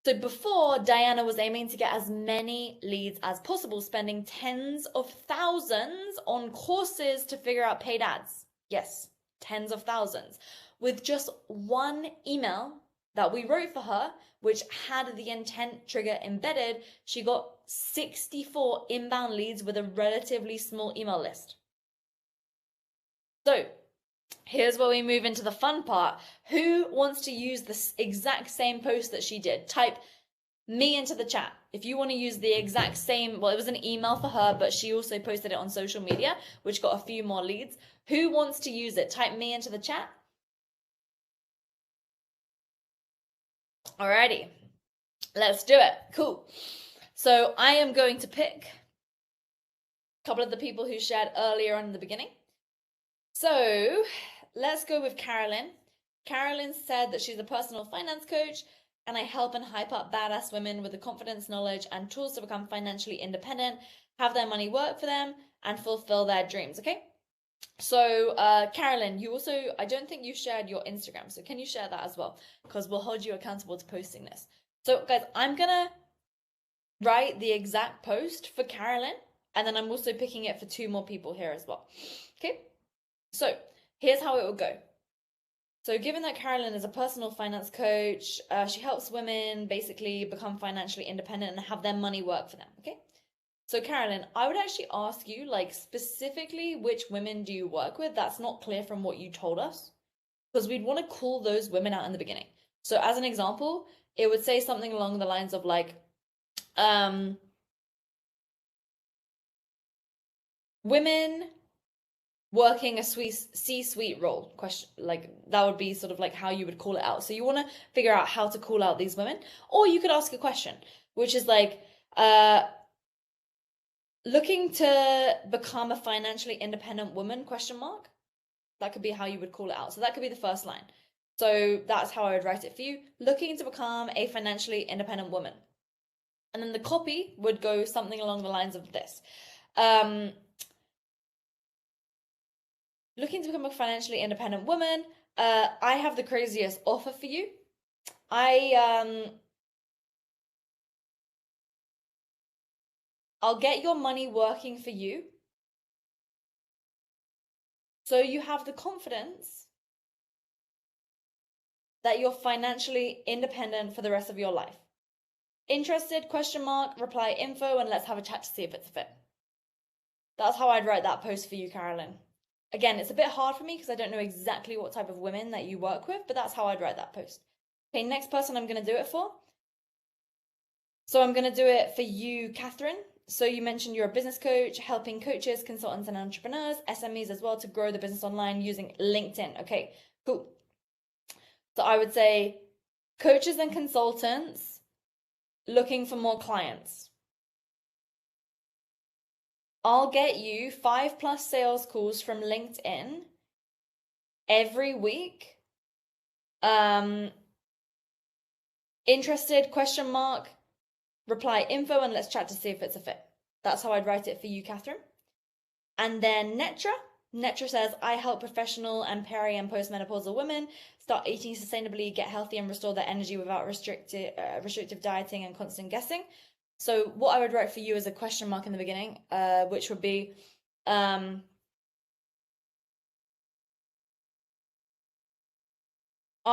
Speaker 1: So before, Diana was aiming to get as many leads as possible, spending tens of thousands on courses to figure out paid ads. Yes, tens of thousands. With just one email that we wrote for her, which had the intent trigger embedded, she got 64 inbound leads with a relatively small email list. So here's where we move into the fun part. Who wants to use this exact same post that she did? Type me into the chat. If you want to use the exact same, well, it was an email for her, but she also posted it on social media, which got a few more leads. Who wants to use it? Type me into the chat. Alrighty, let's do it. Cool. So I am going to pick a couple of the people who shared earlier on in the beginning. So let's go with Carolyn. Carolyn said that she's a personal finance coach, and I help and hype up badass women with the confidence, knowledge, and tools to become financially independent, have their money work for them, and fulfill their dreams, okay? So Carolyn, you also, I don't think you shared your Instagram, so can you share that as well? Because we'll hold you accountable to posting this. So guys, I'm gonna write the exact post for Carolyn, and then I'm also picking it for 2 more people here as well. Okay, so here's how it will go. So given that Carolyn is a personal finance coach, she helps women basically become financially independent and have their money work for them, okay? So Carolyn, I would actually ask you, like, specifically which women do you work with? That's not clear from what you told us. because we'd want to call those women out in the beginning. So as an example, it would say something along the lines of like, women working a C-suite role, question, like that would be sort of like how you would call it out. So you want to figure out how to call out these women, or you could ask a question, which is like, looking to become a financially independent woman, question mark. That could be how you would call it out. So that could be the first line. So that's how I would write it for you. Looking to become a financially independent woman. And then the copy would go something along the lines of this. Looking to become a financially independent woman. I have the craziest offer for you. I'll get your money working for you, so you have the confidence that you're financially independent for the rest of your life. Interested, question mark, reply info, and let's have a chat to see if it's a fit. That's how I'd write that post for you, Carolyn. Again, it's a bit hard for me because I don't know exactly what type of women that you work with, but that's how I'd write that post. Okay, next person I'm going to do it for. So I'm going to do it for you, Catherine. So you mentioned you're a business coach, helping coaches, consultants, and entrepreneurs, SMEs as well, to grow the business online using LinkedIn. Okay, cool. So I would say coaches and consultants looking for more clients. I'll get you 5+ sales calls from LinkedIn every week. Interested, question mark, reply info, and let's chat to see if it's a fit. That's how I'd write it for you, Catherine. And then Netra says, I help professional and peri and postmenopausal women start eating sustainably, get healthy, and restore their energy without restrictive dieting and constant guessing. So what I would write for you is a question mark in the beginning, which would be, are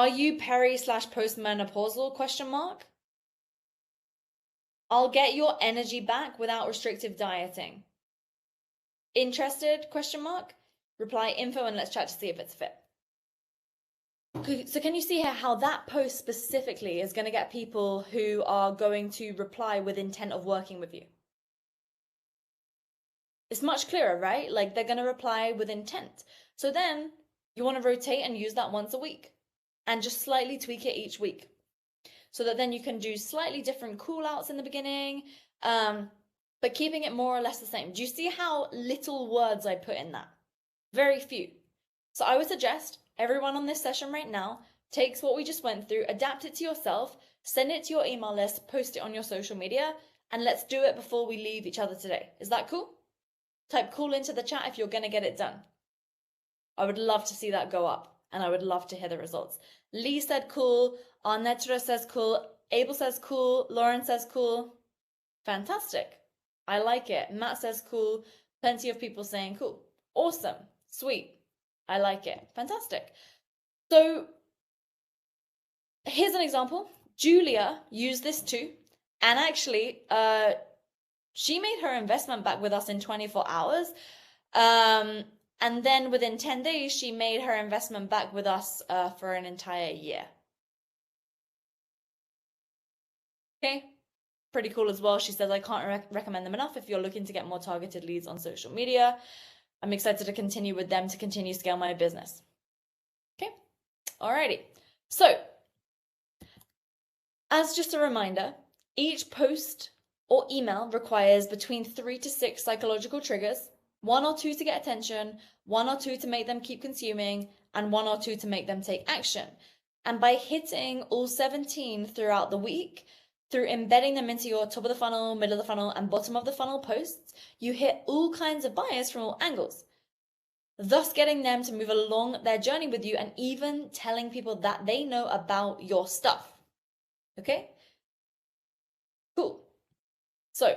Speaker 1: you peri/postmenopausal, question mark? I'll get your energy back without restrictive dieting. Interested, question mark? Reply info, and let's chat to see if it's a fit. So can you see here how that post specifically is going to get people who are going to reply with intent of working with you? It's much clearer, right? Like they're going to reply with intent. So then you want to rotate and use that once a week and just slightly tweak it each week, so that then you can do slightly different call outs in the beginning, but keeping it more or less the same. Do you see how little words I put in that? Very few. So I would suggest everyone on this session right now takes what we just went through, adapt it to yourself, send it to your email list, post it on your social media, and let's do it before we leave each other today. Is that cool? Type cool into the chat if you're going to get it done. I would love to see that go up, and I would love to hear the results. Lee said cool, Arnetra says cool, Abel says cool, Lauren says cool. Fantastic. I like it. Matt says cool. Plenty of people saying cool. Awesome. Sweet. I like it. Fantastic. So here's an example. Julia used this too. And actually, she made her investment back with us in 24 hours. And then within 10 days, she made her investment back with us for an entire year. Okay. Pretty cool as well. She says, I can't recommend them enough if you're looking to get more targeted leads on social media. I'm excited to continue with them to continue scale my business. Okay. Alrighty. So as just a reminder, each post or email requires between 3 to 6 psychological triggers, 1 or 2 to get attention, 1 or 2 to make them keep consuming, and 1 or 2 to make them take action. And by hitting all 17 throughout the week, through embedding them into your top of the funnel, middle of the funnel, and bottom of the funnel posts, you hit all kinds of buyers from all angles, thus getting them to move along their journey with you and even telling people that they know about your stuff. Okay? Cool. So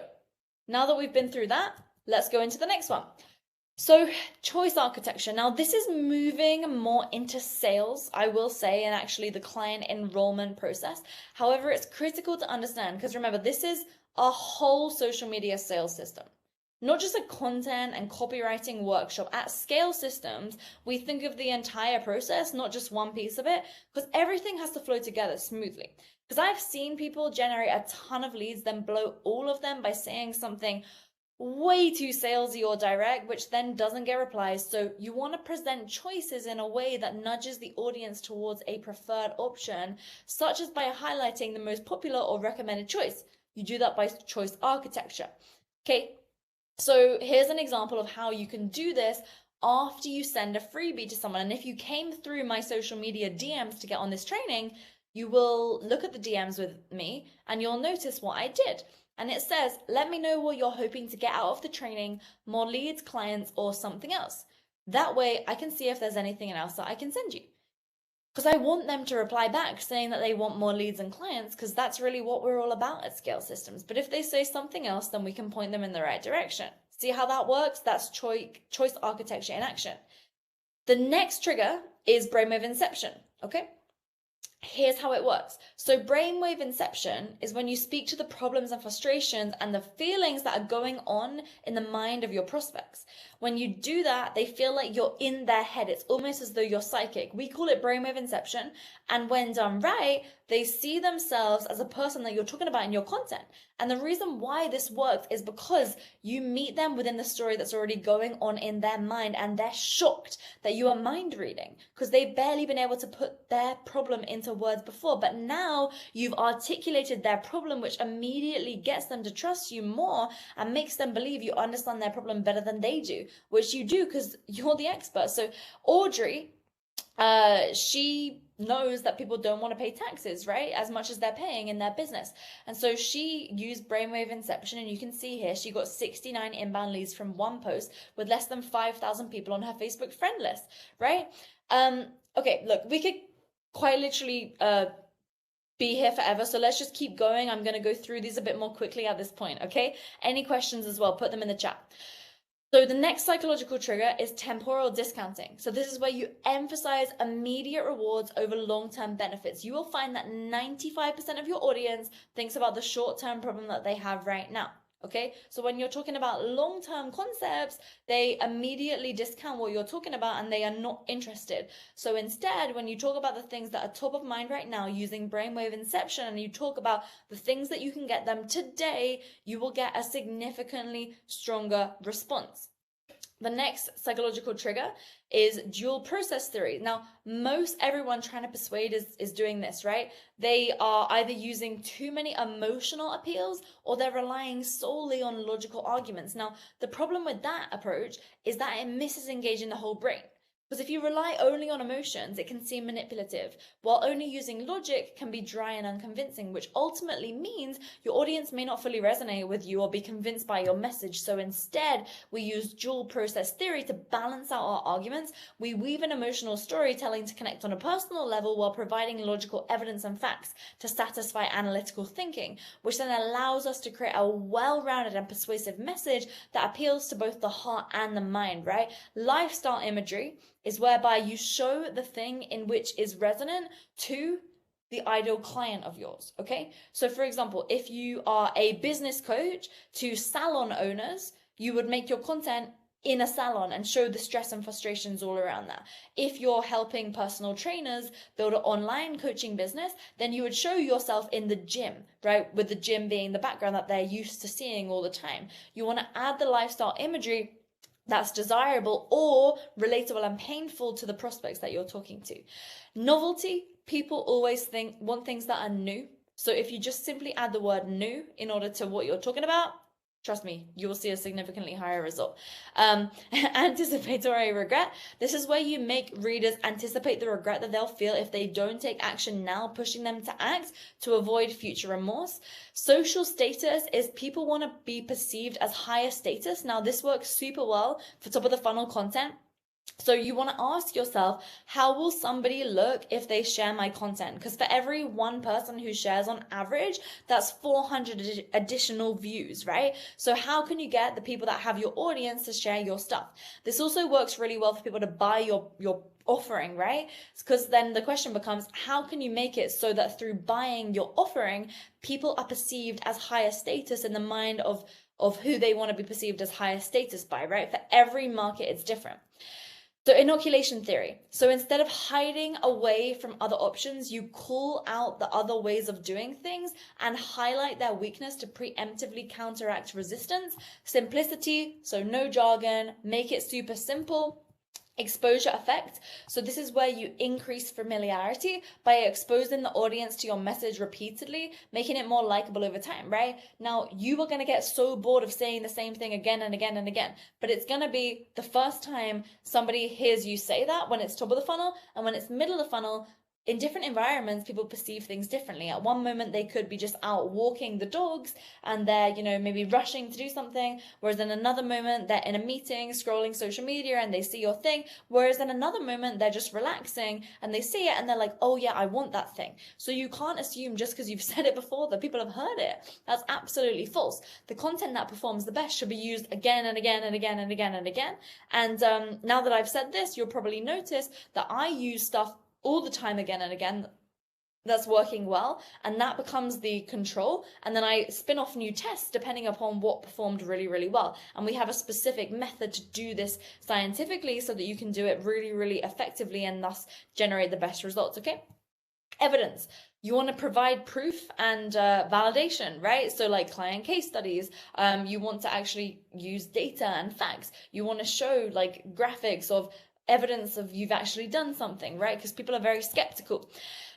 Speaker 1: now that we've been through that, let's go into the next one. So choice architecture. Now this is moving more into sales, I will say, and actually the client enrollment process. However, it's critical to understand because remember, this is a whole social media sales system. not just a content and copywriting workshop. At Scale Systems, we think of the entire process, not just one piece of it, because everything has to flow together smoothly. Because I've seen people generate a ton of leads, then blow all of them by saying something way too salesy or direct, which then doesn't get replies. So you want to present choices in a way that nudges the audience towards a preferred option, such as by highlighting the most popular or recommended choice. You do that by choice architecture. Okay, so here's an example of how you can do this after you send a freebie to someone. And if you came through my social media DMs to get on this training, you will look at the DMs with me and you'll notice what I did. And it says, let me know what you're hoping to get out of the training, more leads, clients, or something else. That way I can see if there's anything else that I can send you. Because I want them to reply back saying that they want more leads and clients, because that's really what we're all about at Scale Systems. But if they say something else, then we can point them in the right direction. See how that works? That's choice architecture in action. The next trigger is brainwave inception, okay? Here's how it works. So brainwave inception is when you speak to the problems and frustrations and the feelings that are going on in the mind of your prospects. When you do that, they feel like you're in their head. It's almost as though you're psychic. We call it brainwave inception. And when done right, they see themselves as a person that you're talking about in your content. And the reason why this works is because you meet them within the story that's already going on in their mind, and they're shocked that you are mind reading because they've barely been able to put their problem into words before. But now you've articulated their problem, which immediately gets them to trust you more and makes them believe you understand their problem better than they do, which you do because you're the expert. So Audrey, she knows that people don't want to pay taxes, right, as much as they're paying in their business. And so she used brainwave inception, and you can see here she got 69 inbound leads from one post with less than 5,000 people on her Facebook friend list, right? Okay, look, we could quite literally be here forever, so let's just keep going. I'm going to go through these a bit more quickly at this point, okay? Any questions as well, put them in the chat. So the next psychological trigger is temporal discounting. So this is where you emphasize immediate rewards over long-term benefits. You will find that 95% of your audience thinks about the short-term problem that they have right now. Okay, so when you're talking about long-term concepts, they immediately discount what you're talking about and they are not interested. So instead, when you talk about the things that are top of mind right now using brainwave inception, and you talk about the things that you can get them today, you will get a significantly stronger response. The next psychological trigger is dual process theory. Now, most everyone trying to persuade is doing this, right? They are either using too many emotional appeals or they're relying solely on logical arguments. Now, the problem with that approach is that it misses engaging the whole brain. Because if you rely only on emotions, it can seem manipulative, while only using logic can be dry and unconvincing, which ultimately means your audience may not fully resonate with you or be convinced by your message. So instead, we use dual process theory to balance out our arguments. We weave in emotional storytelling to connect on a personal level while providing logical evidence and facts to satisfy analytical thinking, which then allows us to create a well-rounded and persuasive message that appeals to both the heart and the mind, right? Lifestyle imagery is whereby you show the thing in which is resonant to the ideal client of yours, okay? So for example, if you are a business coach to salon owners, you would make your content in a salon and show the stress and frustrations all around that. If you're helping personal trainers build an online coaching business, then you would show yourself in the gym, right? With the gym being the background that they're used to seeing all the time. You want to add the lifestyle imagery that's desirable or relatable and painful to the prospects that you're talking to. Novelty, people always want things that are new. So if you just simply add the word new in order to what you're talking about, trust me, you will see a significantly higher result. Anticipatory regret. This is where you make readers anticipate the regret that they'll feel if they don't take action now, pushing them to act to avoid future remorse. Social status is people want to be perceived as higher status. Now, this works super well for top of the funnel content. So you want to ask yourself, how will somebody look if they share my content? Because for every one person who shares on average, that's 400 additional views, right? So how can you get the people that have your audience to share your stuff? This also works really well for people to buy your offering, right? Because then the question becomes, how can you make it so that through buying your offering, people are perceived as higher status in the mind of of who they want to be perceived as higher status by, right? For every market, it's different. So inoculation theory. So instead of hiding away from other options, you call out the other ways of doing things and highlight their weakness to preemptively counteract resistance. Simplicity, so no jargon, make it super simple. Exposure effect. So this is where you increase familiarity by exposing the audience to your message repeatedly, making it more likable over time, right? Now, you are going to get so bored of saying the same thing again and again and again, but it's going to be the first time somebody hears you say that when it's top of the funnel, and when it's middle of the funnel, in different environments, people perceive things differently. At one moment, they could be just out walking the dogs and they're, maybe rushing to do something. Whereas in another moment, they're in a meeting, scrolling social media and they see your thing. Whereas in another moment, they're just relaxing and they see it and they're like, oh yeah, I want that thing. So you can't assume just because you've said it before that people have heard it. That's absolutely false. The content that performs the best should be used again and again and again and again and again. And now that I've said this, you'll probably notice that I use stuff all the time again and again that's working well, and that becomes the control, and then I spin off new tests depending upon what performed really, really well. And we have a specific method to do this scientifically so that you can do it really, really effectively and thus generate the best results. Okay, evidence. You want to provide proof and validation, right? So like client case studies, you want to actually use data and facts. You want to show like graphics of evidence of you've actually done something, right? Because people are very skeptical.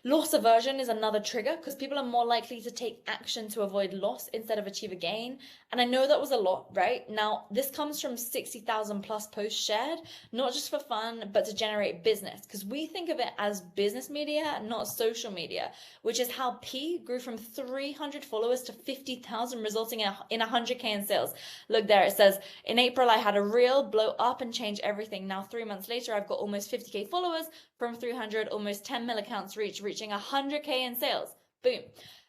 Speaker 1: Loss aversion is another trigger because people are more likely to take action to avoid loss instead of achieve a gain. And I know that was a lot, right? Now, this comes from 60,000 plus posts shared, not just for fun, but to generate business, because we think of it as business media, not social media, which is how P grew from 300 followers to 50,000, resulting in 100K in sales. Look there, it says, in April, I had a reel blow up and change everything. Now, 3 months later, I've got almost 50K followers. From 300, almost 10 mil accounts reaching 100K in sales. Boom.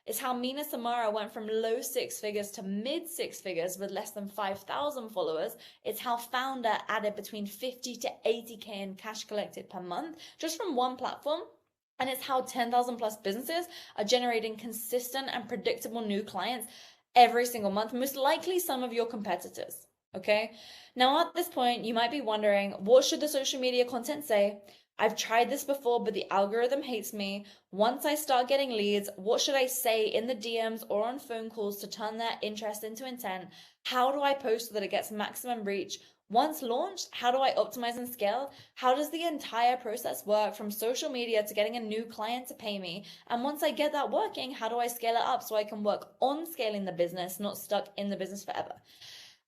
Speaker 1: It's how Mina Samara went from low six figures to mid six figures with less than 5,000 followers. It's how Founder added between 50 to 80K in cash collected per month just from one platform. And it's how 10,000 plus businesses are generating consistent and predictable new clients every single month, most likely some of your competitors. Okay. Now at this point, you might be wondering, what should the social media content say? I've tried this before, but the algorithm hates me. Once I start getting leads, what should I say in the DMs or on phone calls to turn their interest into intent? How do I post so that it gets maximum reach? Once launched, how do I optimize and scale? How does the entire process work from social media to getting a new client to pay me? And once I get that working, how do I scale it up so I can work on scaling the business, not stuck in the business forever?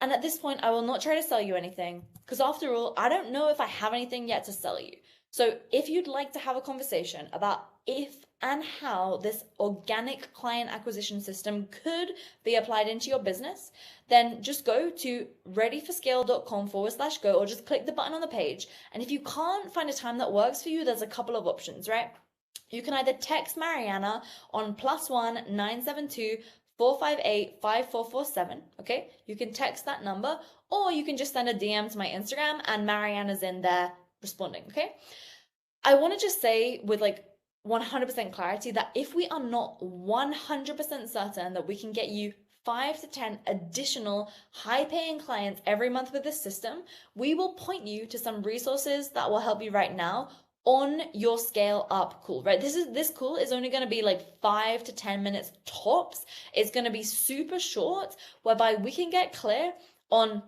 Speaker 1: And at this point, I will not try to sell you anything because after all, I don't know if I have anything yet to sell you. So if you'd like to have a conversation about if and how this organic client acquisition system could be applied into your business, then just go to readyforscale.com/go or just click the button on the page. And if you can't find a time that works for you, there's a couple of options, right? You can either text Mariana on +1 972 458 5447. Okay, you can text that number, or you can just send a DM to my Instagram and Mariana's in there responding. Okay, I want to just say with like 100% clarity that if we are not 100% certain that we can get you 5 to 10 additional high paying clients every month with this system, we will point you to some resources that will help you right now on your scale up call, right? This call is only going to be like 5 to 10 minutes tops. It's going to be super short, whereby we can get clear on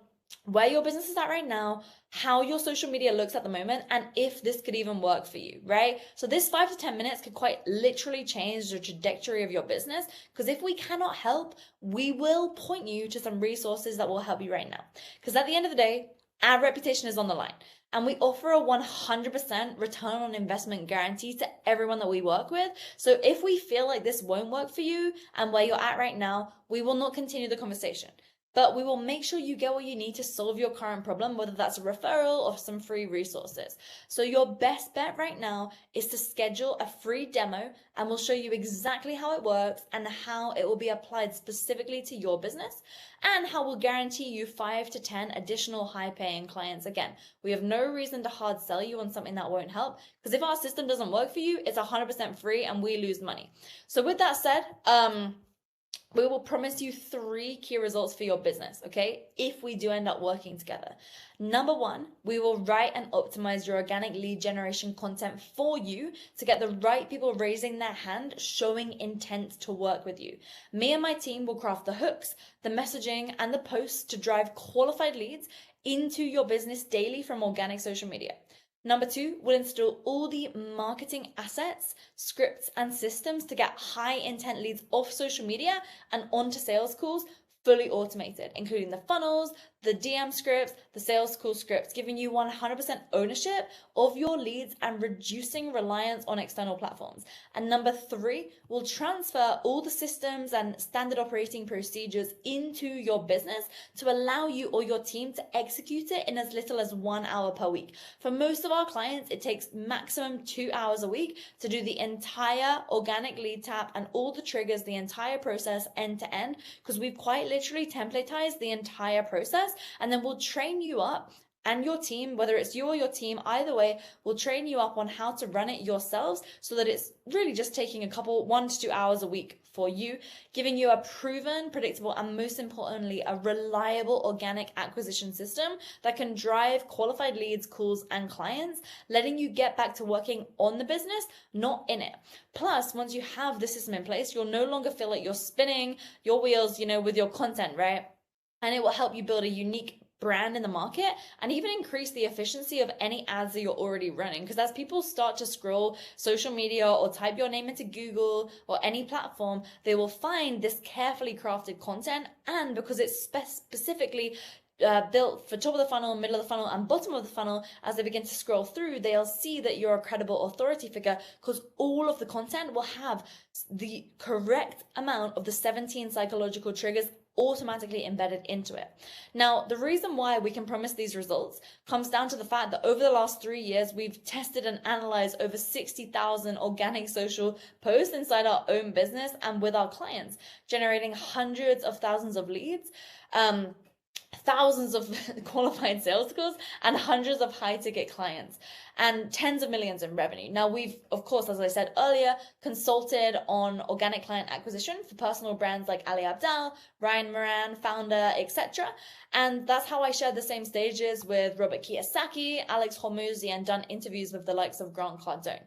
Speaker 1: where your business is at right now, how your social media looks at the moment, and if this could even work for you, right? So this 5 to 10 minutes could quite literally change the trajectory of your business, because if we cannot help, we will point you to some resources that will help you right now. Because at the end of the day, our reputation is on the line. And we offer a 100% return on investment guarantee to everyone that we work with. So if we feel like this won't work for you and where you're at right now, we will not continue the conversation. But we will make sure you get what you need to solve your current problem, whether that's a referral or some free resources. So your best bet right now is to schedule a free demo, and we'll show you exactly how it works and how it will be applied specifically to your business, and how we'll guarantee you 5 to 10 additional high paying clients. Again, we have no reason to hard sell you on something that won't help, because if our system doesn't work for you, it's 100% free and we lose money. So with that said, we will promise you 3 key results for your business, okay? If we do end up working together. Number 1, we will write and optimize your organic lead generation content for you to get the right people raising their hand, showing intent to work with you. Me and my team will craft the hooks, the messaging, and the posts to drive qualified leads into your business daily from organic social media. Number 2, we'll install all the marketing assets, scripts, and systems to get high intent leads off social media and onto sales calls fully automated, including the funnels, the DM scripts, the sales call scripts, giving you 100% ownership of your leads and reducing reliance on external platforms. And number 3, we'll transfer all the systems and standard operating procedures into your business to allow you or your team to execute it in as little as 1 hour per week. For most of our clients, it takes maximum 2 hours a week to do the entire organic lead tap and all the triggers, the entire process end to end, because we've quite literally templatized the entire process. And then we'll train you up and your team, whether it's you or your team, either way, we'll train you up on how to run it yourselves so that it's really just taking 1 to 2 hours a week for you, giving you a proven, predictable, and most importantly, a reliable organic acquisition system that can drive qualified leads, calls, and clients, letting you get back to working on the business, not in it. Plus, once you have the system in place, you'll no longer feel like you're spinning your wheels, with your content, right? And it will help you build a unique brand in the market and even increase the efficiency of any ads that you're already running. Because as people start to scroll social media or type your name into Google or any platform, they will find this carefully crafted content. And because it's specifically built for top of the funnel, middle of the funnel, and bottom of the funnel, as they begin to scroll through, they'll see that you're a credible authority figure because all of the content will have the correct amount of the 17 psychological triggers automatically embedded into it. Now, the reason why we can promise these results comes down to the fact that over the last 3 years, we've tested and analyzed over 60,000 organic social posts inside our own business and with our clients, generating hundreds of thousands of leads, thousands of qualified sales calls, and hundreds of high ticket clients and tens of millions in revenue. Now, we've, of course, as I said earlier, consulted on organic client acquisition for personal brands like Ali Abdal, Ryan Moran, founder, etc. And that's how I shared the same stages with Robert Kiyosaki, Alex Hormozi, and done interviews with the likes of Grant Cardone.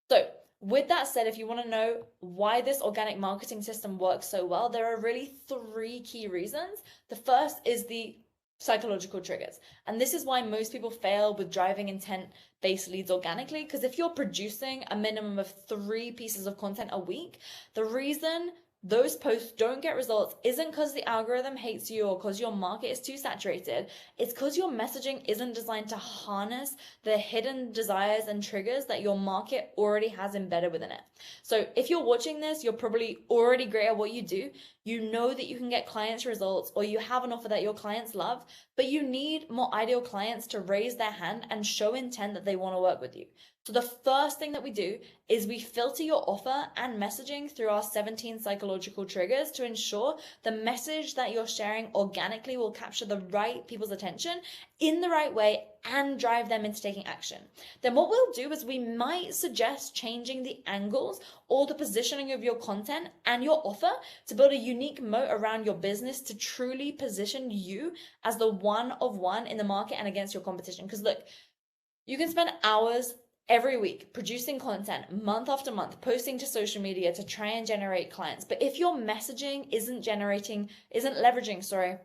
Speaker 1: So with that said, if you want to know why this organic marketing system works so well, there are really 3 key reasons. The first is the psychological triggers. And this is why most people fail with driving intent-based leads organically, because if you're producing a minimum of 3 pieces of content a week, the reason those posts don't get results isn't because the algorithm hates you or because your market is too saturated. It's because your messaging isn't designed to harness the hidden desires and triggers that your market already has embedded within it. So if you're watching this, you're probably already great at what you do. You know that you can get clients results, or you have an offer that your clients love, but you need more ideal clients to raise their hand and show intent that they want to work with you. So the first thing that we do is we filter your offer and messaging through our 17 psychological triggers to ensure the message that you're sharing organically will capture the right people's attention in the right way and drive them into taking action. Then what we'll do is we might suggest changing the angles or the positioning of your content and your offer to build a unique moat around your business to truly position you as the one of one in the market and against your competition. Because look, you can spend hours every week producing content month after month, posting to social media to try and generate clients. But if your messaging isn't leveraging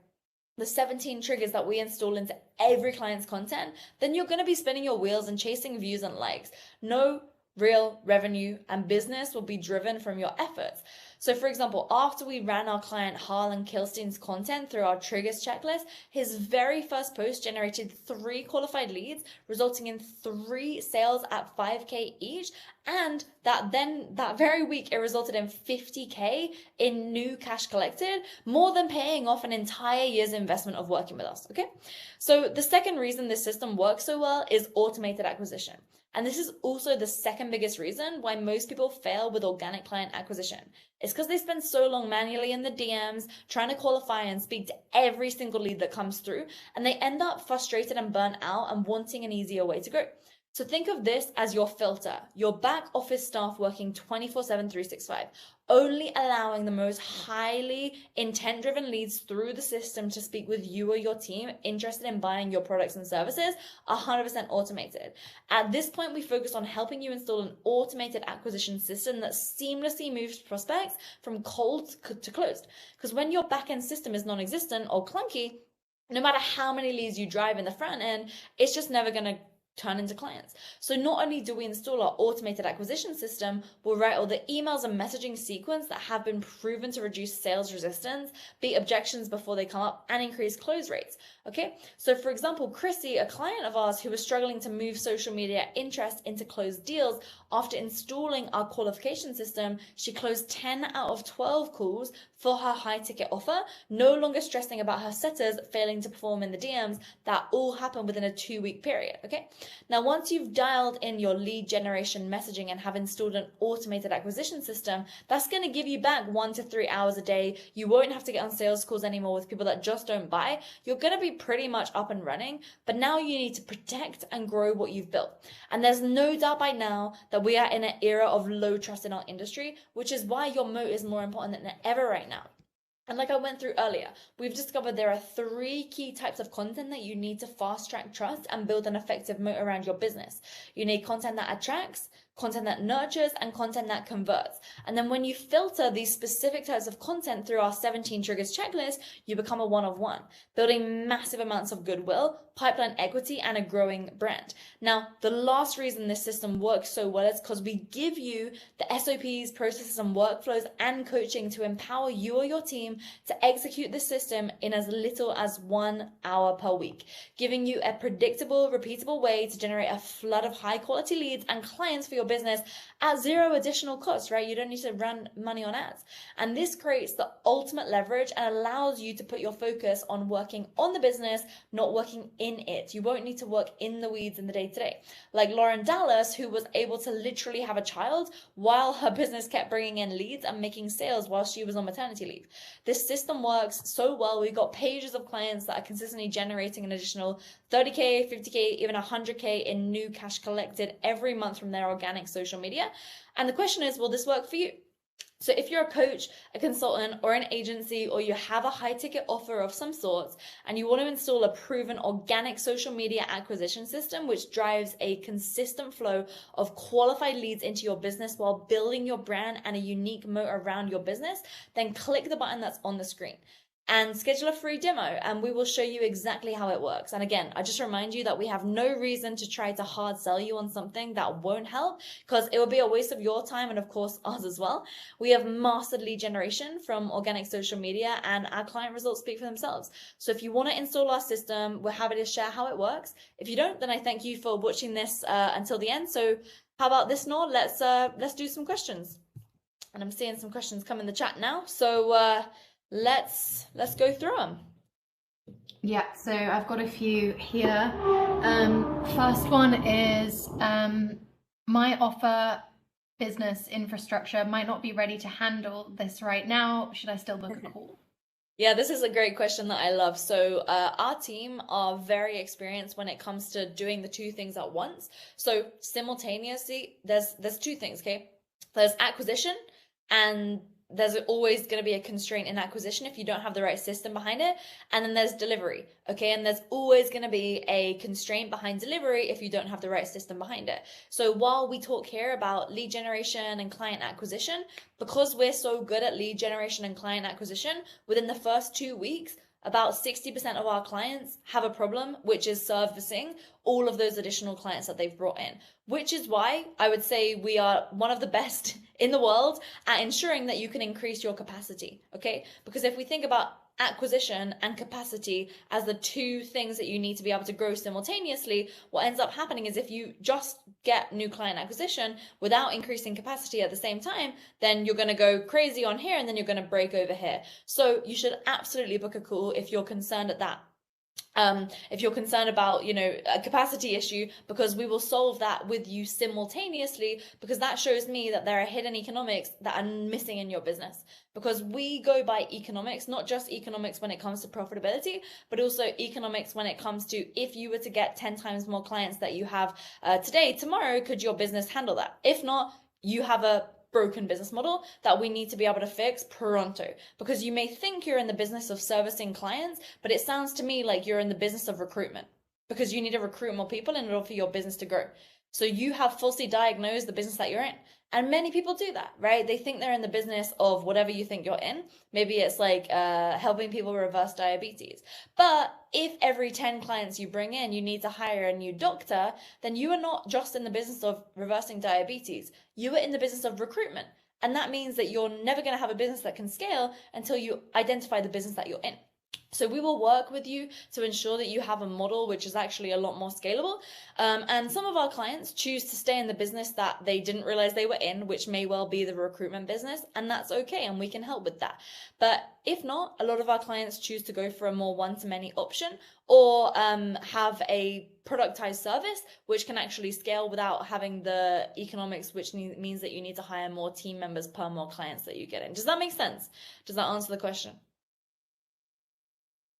Speaker 1: the 17 triggers that we install into every client's content, then you're going to be spinning your wheels and chasing views and likes. No real revenue and business will be driven from your efforts. So for example, after we ran our client Harlan Kilstein's content through our triggers checklist, his very first post generated 3 qualified leads, resulting in 3 sales at 5K each. And that very week, it resulted in 50K in new cash collected, more than paying off an entire year's investment of working with us. Okay. So the second reason this system works so well is automated acquisition. And this is also the second biggest reason why most people fail with organic client acquisition. It's because they spend so long manually in the DMs trying to qualify and speak to every single lead that comes through, and they end up frustrated and burnt out and wanting an easier way to grow. So think of this as your filter, your back office staff working 24/7, 365, only allowing the most highly intent-driven leads through the system to speak with you or your team interested in buying your products and services, 100% automated. At this point, we focus on helping you install an automated acquisition system that seamlessly moves prospects from cold to closed. Because when your back-end system is non-existent or clunky, no matter how many leads you drive in the front end, it's just never going to turn into clients. So not only do we install our automated acquisition system, we'll write all the emails and messaging sequence that have been proven to reduce sales resistance, beat objections before they come up, and increase close rates. Okay, so for example, Chrissy, a client of ours who was struggling to move social media interest into closed deals, after installing our qualification system, she closed 10 out of 12 calls for her high ticket offer, no longer stressing about her setters failing to perform in the DMs. That all happened within a 2-week period. Okay, now once you've dialed in your lead generation messaging and have installed an automated acquisition system, that's going to give you back 1 to 3 hours a day. You won't have to get on sales calls anymore with people that just don't buy. You're going to be pretty much up and running, but now you need to protect and grow what you've built. And there's no doubt by now that we are in an era of low trust in our industry, which is why your moat is more important than ever right now. And like I went through earlier, we've discovered there are 3 key types of content that you need to fast track trust and build an effective moat around your business. You need content that attracts, content that nurtures, and content that converts. And then when you filter these specific types of content through our 17 triggers checklist, you become a one of one, building massive amounts of goodwill, pipeline equity, and a growing brand. Now, the last reason this system works so well is because we give you the SOPs, processes, and workflows and coaching to empower you or your team to execute the system in as little as 1 hour per week, giving you a predictable, repeatable way to generate a flood of high quality leads and clients for your business at zero additional cost, right? You don't need to run money on ads. And this creates the ultimate leverage and allows you to put your focus on working on the business, not working in it. You won't need to work in the weeds in the day to day. Like Lauren Dallas, who was able to literally have a child while her business kept bringing in leads and making sales while she was on maternity leave. This system works so well. We've got pages of clients that are consistently generating an additional 30K, 50K, even 100K in new cash collected every month from their organic social media. And the question is, will this work for you? So if you're a coach, a consultant, or an agency, or you have a high ticket offer of some sorts, and you want to install a proven organic social media acquisition system, which drives a consistent flow of qualified leads into your business while building your brand and a unique moat around your business, then click the button that's on the screen and schedule a free demo, and we will show you exactly how it works. And again, I just remind you that we have no reason to try to hard sell you on something that won't help, because it will be a waste of your time and of course ours as well. We have mastered lead generation from organic social media, and our client results speak for themselves. So if you want to install our system, we're happy to share how it works. If you don't, then I thank you for watching this until the end. So how about this, Nor? Let's do some questions. And I'm seeing some questions come in the chat now. So let's go through them.
Speaker 2: Yeah, so I've got a few here. First one is my offer business infrastructure might not be ready to handle this right now. Should I still book a call?
Speaker 1: Yeah, this is a great question that I love. So our team are very experienced when it comes to doing the 2 things at once. So simultaneously, there's 2 things, okay? There's acquisition, and there's always going to be a constraint in acquisition if you don't have the right system behind it. And then there's delivery, okay? And there's always going to be a constraint behind delivery if you don't have the right system behind it. So while we talk here about lead generation and client acquisition, because we're so good at lead generation and client acquisition, within the first 2 weeks, about 60% of our clients have a problem, which is servicing all of those additional clients that they've brought in, which is why I would say we are one of the best in the world at ensuring that you can increase your capacity, okay? Because if we think about acquisition and capacity as the 2 things that you need to be able to grow simultaneously, what ends up happening is if you just get new client acquisition without increasing capacity at the same time, then you're going to go crazy on here and then you're going to break over here. So you should absolutely book a call if you're concerned at that. If you're concerned about, a capacity issue, because we will solve that with you simultaneously, because that shows me that there are hidden economics that are missing in your business. Because we go by economics, not just economics when it comes to profitability, but also economics when it comes to, if you were to get 10 times more clients that you have today, tomorrow, could your business handle that? If not, you have a broken business model that we need to be able to fix pronto. Because you may think you're in the business of servicing clients, but it sounds to me like you're in the business of recruitment, because you need to recruit more people in order for your business to grow. So you have falsely diagnosed the business that you're in. And many people do that, right? They think they're in the business of whatever you think you're in. Maybe it's like helping people reverse diabetes. But if every 10 clients you bring in, you need to hire a new doctor, then you are not just in the business of reversing diabetes. You are in the business of recruitment. And that means that you're never going to have a business that can scale until you identify the business that you're in. So we will work with you to ensure that you have a model which is actually a lot more scalable. And some of our clients choose to stay in the business that they didn't realize they were in, which may well be the recruitment business, and that's okay, and we can help with that. But if not, a lot of our clients choose to go for a more one-to-many option, or have a productized service which can actually scale without having the economics, which means that you need to hire more team members per more clients that you get in. Does that make sense? Does that answer the question?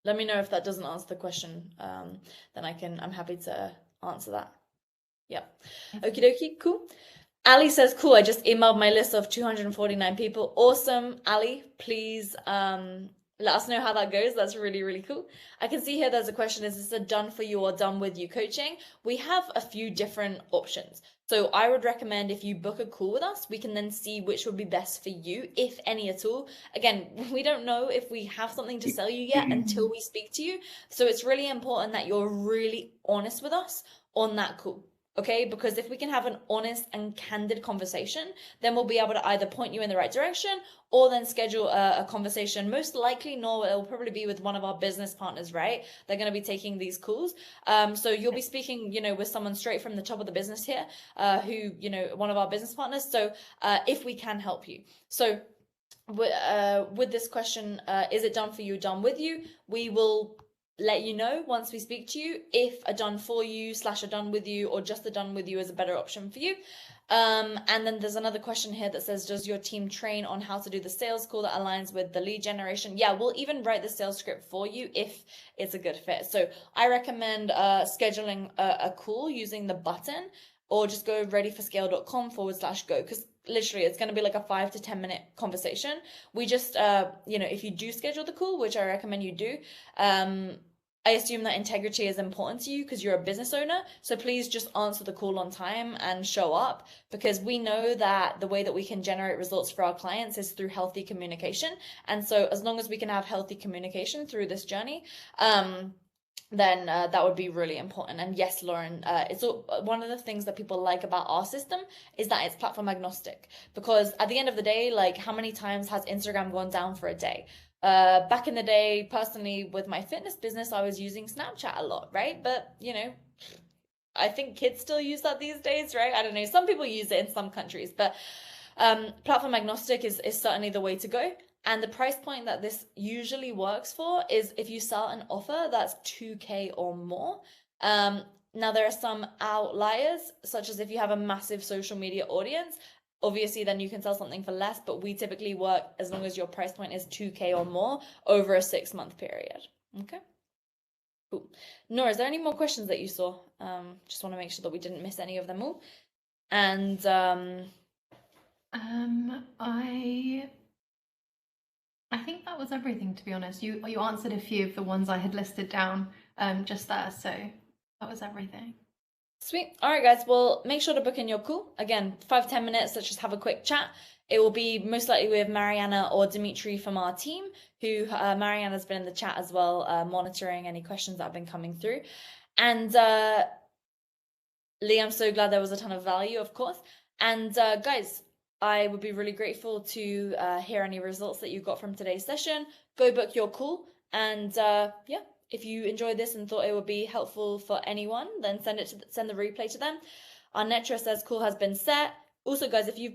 Speaker 1: Let me know if that doesn't answer the question. Then I'm happy to answer that. Yep. Okie dokie, cool. Ali says, cool, I just emailed my list of 249 people. Awesome, Ali. Please let us know how that goes. That's really, really cool. I can see here there's a question, is this a done for you or done with you coaching? We have a few different options. So I would recommend, if you book a call with us, we can then see which would be best for you, if any at all. Again, we don't know if we have something to sell you yet until we speak to you. So it's really important that you're really honest with us on that call. Okay, because if we can have an honest and candid conversation, then we'll be able to either point you in the right direction or then schedule a conversation. Most likely, no, it'll probably be with one of our business partners, right? They're going to be taking these calls. So you'll be speaking, with someone straight from the top of the business here, who, one of our business partners. So if we can help you. So with this question, is it done for you, done with you? We will let you know once we speak to you if a done for you / a done with you, or just a done with you is a better option for you. And then there's another question here that says, does your team train on how to do the sales call that aligns with the lead generation? Yeah, we'll even write the sales script for you if it's a good fit. So I recommend scheduling a call using the button, or just go readyforscale.com/go, because literally it's going to be like a 5 to 10 minute conversation. We just if you do schedule the call, which I recommend you do, I assume that integrity is important to you because you're a business owner. So please just answer the call on time and show up, because we know that the way that we can generate results for our clients is through healthy communication. And so as long as we can have healthy communication through this journey, then that would be really important. And yes, Lauren, it's one of the things that people like about our system is that it's platform agnostic, because at the end of the day, like, how many times has Instagram gone down for a day? Back in the day, personally, with my fitness business, I was using Snapchat a lot, right? But, I think kids still use that these days, right? I don't know. Some people use it in some countries, but platform agnostic is certainly the way to go. And the price point that this usually works for is if you sell an offer that's 2K or more. Now, there are some outliers, such as if you have a massive social media audience, obviously then you can sell something for less, but we typically work as long as your price point is 2K or more over a 6-month period. Okay, cool. Nora, is there any more questions that you saw? Just want to make sure that we didn't miss any of them all. And
Speaker 2: I think that was everything, to be honest. You answered a few of the ones I had listed down just there, so that was everything.
Speaker 1: Sweet. All right, guys. Well, make sure to book in your call. Again, 5-10 minutes. Let's just have a quick chat. It will be most likely with Mariana or Dimitri from our team, who Mariana's been in the chat as well, monitoring any questions that have been coming through. And Lee, I'm so glad there was a ton of value, of course. And guys, I would be really grateful to hear any results that you got from today's session. Go book your call. And yeah, if you enjoyed this and thought it would be helpful for anyone, then send the replay to them. Our Netra says call has been set. Also, guys, if you've booked